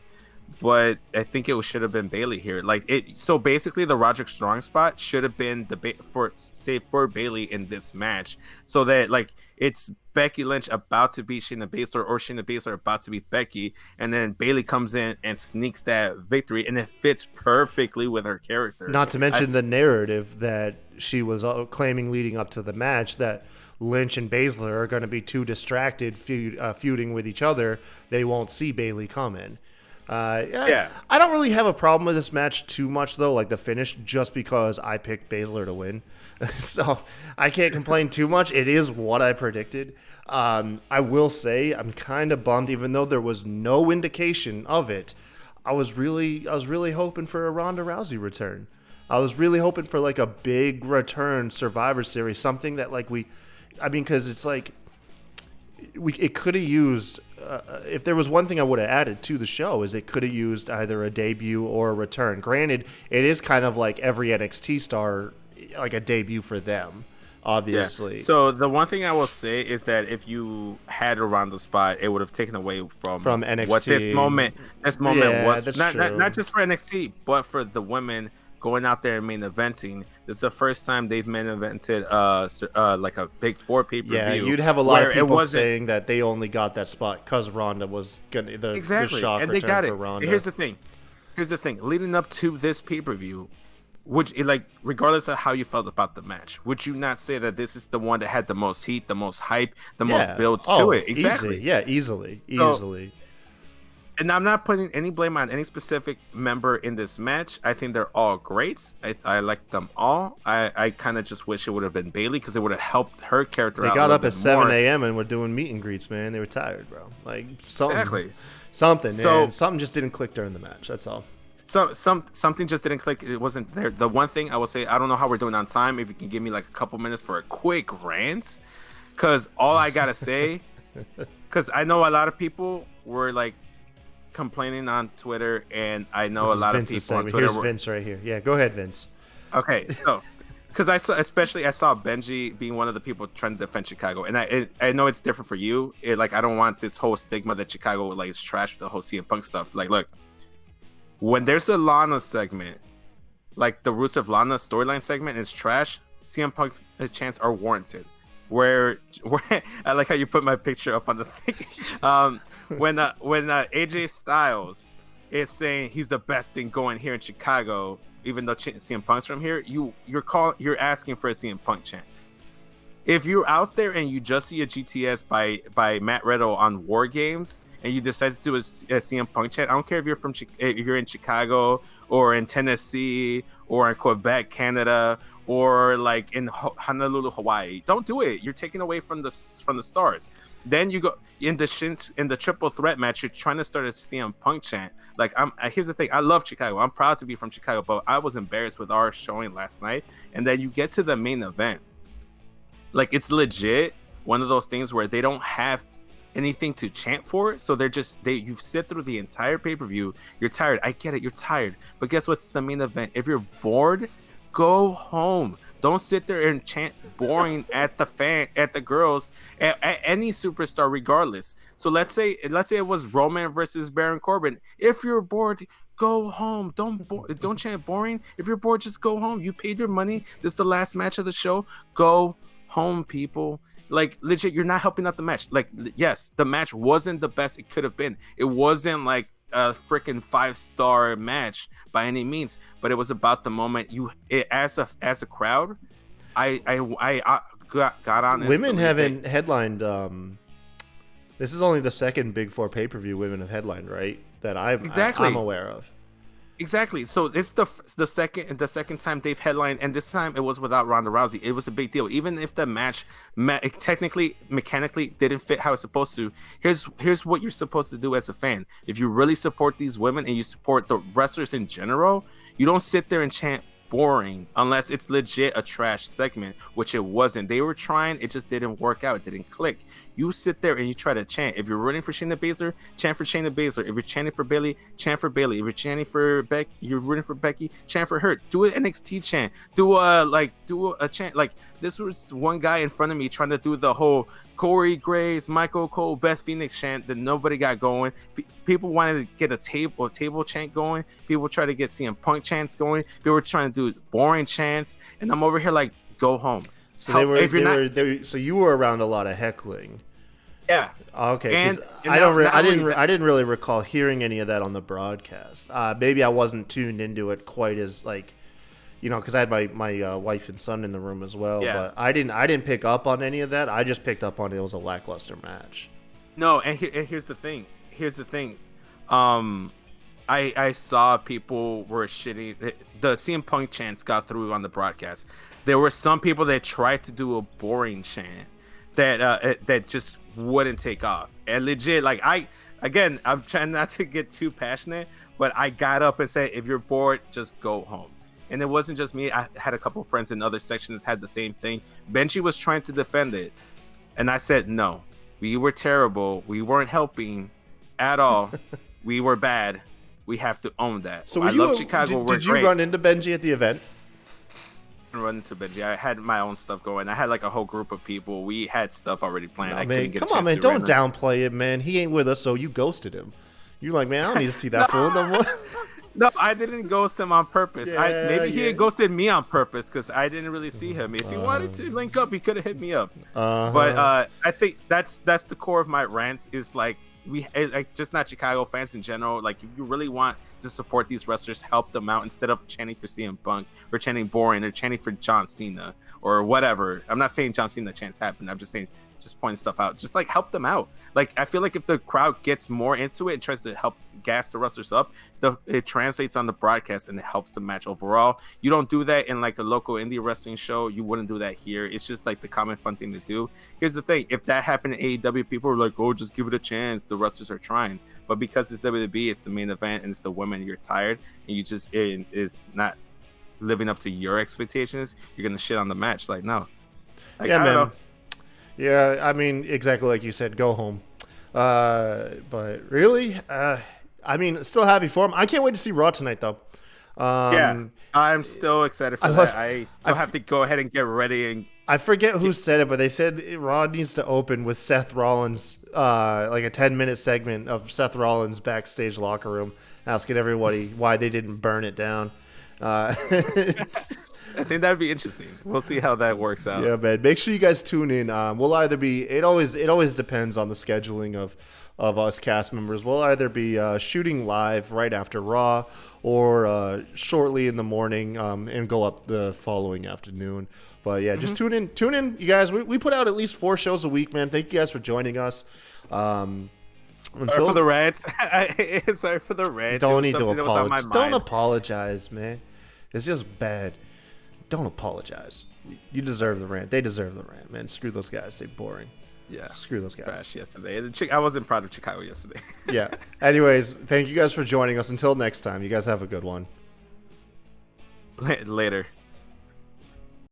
But I think it should have been Bayley here. Like it. So basically, the Roderick Strong spot should have been for Bayley in this match, so that like it's Becky Lynch about to beat Shayna Baszler, or Shayna Baszler about to beat Becky, and then Bayley comes in and sneaks that victory, and it fits perfectly with her character. Not to mention the narrative that she was claiming leading up to the match, that Lynch and Baszler are going to be too distracted feuding with each other. They won't see Bayley come in. I don't really have a problem with this match too much, though, like the finish, just because I picked Baszler to win. So I can't complain too much. It is what I predicted. I will say I'm kind of bummed, even though there was no indication of it. I was really hoping for a Ronda Rousey return. I was really hoping for like a big return Survivor Series, something that like because it's like it could have used. If there was one thing I would have added to the show, is it could have used either a debut or a return. Granted, it is kind of like every NXT star, like a debut for them, obviously. Yeah. So the one thing I will say is that if you had a Ronda spot, it would have taken away from NXT. What this moment Yeah, was. that's Not just for NXT, but for the women going out there and main eventing. This is the first time they've main evented like a big 4 pay-per-view. Yeah, you'd have a lot of people saying that they only got that spot because Ronda was gonna the shock and return they got it. for Ronda. Here's the thing. Leading up to this pay-per-view, regardless of how you felt about the match, would you not say that this is the one that had the most heat, the most hype, the most build to it? Exactly. Easily. And I'm not putting any blame on any specific member in this match. I think they're all great. I like them all. I kind of just wish it would have been Bayley, because it would have helped her character out. They got up at 7 a.m. and were doing meet and greets, man. They were tired, bro. Like something, man. Something just didn't click during the match. That's all. Something just didn't click. It wasn't there. The one thing I will say, I don't know how we're doing on time. If you can give me like a couple minutes for a quick rant, because all I gotta say, because I know a lot of people were like complaining on Twitter, and I know a lot of people on Twitter. Here's Vince right here. Yeah, go ahead, Vince. Okay, so because I saw Benji being one of the people trying to defend Chicago, and I know it's different for you. I don't want this whole stigma that Chicago like is trash with the whole CM Punk stuff. Like, look, when there's a Lana segment, like the Rusev Lana storyline segment is trash, CM Punk chants are warranted. Where I like how you put my picture up on the thing. When AJ Styles is saying he's the best thing going here in Chicago, even though CM Punk's from here, you're asking for a CM Punk chant. If you're out there and you just see a GTS by Matt Riddle on War Games and you decide to do a CM Punk chant, I don't care if you're in Chicago or in Tennessee or in Quebec, Canada, or like in Honolulu, Hawaii. Don't do it. You're taking away from the stars. Then you go in the triple threat match. You're trying to start a CM Punk chant. Like here's the thing. I love Chicago. I'm proud to be from Chicago, but I was embarrassed with our showing last night. And then you get to the main event. Like, it's legit one of those things where they don't have anything to chant for, so you sit through the entire pay-per-view. You're tired. I get it. You're tired. But guess what's the main event? If you're bored, go home. Don't sit there and chant boring at the girls, at any superstar, regardless. So let's say it was Roman versus Baron Corbin. If you're bored, go home. Don't chant boring. If you're bored, just go home. You paid your money. This is the last match of the show. Go home, people. Like, legit, you're not helping out the match. Like, yes, the match wasn't the best it could have been. It wasn't like a freaking 5-star match by any means, but it was about the moment. As a crowd, I got on. Women haven't headlined. This is only the second Big Four pay-per-view women have headlined, right? That I'm aware of. Exactly. So it's the second time they've headlined, and this time it was without Ronda Rousey. It was a big deal, even if the match technically, mechanically didn't fit how it's supposed to. Here's what you're supposed to do as a fan. If you really support these women and you support the wrestlers in general, you don't sit there and chant boring unless it's legit a trash segment, which it wasn't. They were trying, it just didn't work out. It didn't click. You sit there and you try to chant. If you're rooting for Shayna Baszler, chant for Shayna Baszler. If you're chanting for Bayley, chant for Bayley. If you're chanting for Becky, you're rooting for Becky, chant for her. Do an NXT chant. Do a chant. Like, this was one guy in front of me trying to do the whole Corey Graves, Michael Cole, Beth Phoenix chant that nobody got going. People wanted to get a table chant going. People try to get CM Punk chants going. People were trying to do boring chants, and I'm over here like, go home. So so you were around a lot of heckling. Yeah. Okay. And I didn't really recall hearing any of that on the broadcast. Maybe I wasn't tuned into it quite as like, because I had my wife and son in the room as well. Yeah. But I didn't pick up on any of that. I just picked up on it was a lackluster match. No, and here's the thing. I saw people were shitting. The CM Punk chants got through on the broadcast. There were some people that tried to do a boring chant that just wouldn't take off. And legit, like I'm trying not to get too passionate, but I got up and said, if you're bored, just go home. And it wasn't just me. I had a couple friends in other sections had the same thing. Benji was trying to defend it, and I said, no, we were terrible. We weren't helping at all. We were bad. We have to own that. So I love Chicago. Did you run into Benji at the event? Run into Benji. I had my own stuff going. I had like a whole group of people. We had stuff already planned. No, man, come on, man. Don't downplay it, man. He ain't with us, so you ghosted him. You're like, man, I don't need to see that fool no more. No, I didn't ghost him on purpose. Maybe he had ghosted me on purpose because I didn't really see him. If he wanted to link up, he could have hit me up. But I think that's the core of my rants is like, just not Chicago fans in general. Like, if you really want to support these wrestlers, help them out instead of chanting for CM Punk or chanting boring or chanting for John Cena or whatever. I'm not saying John Cena chants happen. I'm just saying, just pointing stuff out. Just like help them out. Like, I feel like if the crowd gets more into it and tries to help gas the wrestlers up, it translates on the broadcast and it helps the match overall. You don't do that in like a local indie wrestling show. You wouldn't do that here. It's just like the common fun thing to do. Here's the thing. If that happened in AEW, people are like, oh, just give it a chance. The wrestlers are trying. But because it's WWE, it's the main event and it's the women, you're tired and you just, it's not living up to your expectations. You're going to shit on the match. Like, no. Like, yeah, I don't man. know. Yeah, I mean, exactly like you said, go home. But really, I mean, still happy for him. I can't wait to see Raw tonight, though. Yeah, I'm still excited for that. I still have to go ahead and get ready. And I forget who said it, but they said Raw needs to open with Seth Rollins, like a 10-minute segment of Seth Rollins backstage locker room, asking everybody why they didn't burn it down. I think that'd be interesting. We'll see how that works out. Yeah, man. Make sure you guys tune in. We'll either be. It always depends on the scheduling of us cast members. We'll either be shooting live right after Raw or shortly in the morning and go up the following afternoon. But yeah, just tune in, you guys. We put out at least 4 shows a week, man. Thank you guys for joining us. Sorry for the rants. Sorry for the rant. Don't need to apologize. Don't apologize, man. It's just bad. Don't apologize. You deserve the rant. They deserve the rant, man. Screw those guys. They're boring. Yeah. Screw those guys. Crash yesterday. I wasn't proud of Chicago yesterday. Yeah. Anyways, thank you guys for joining us. Until next time, you guys have a good one. Later.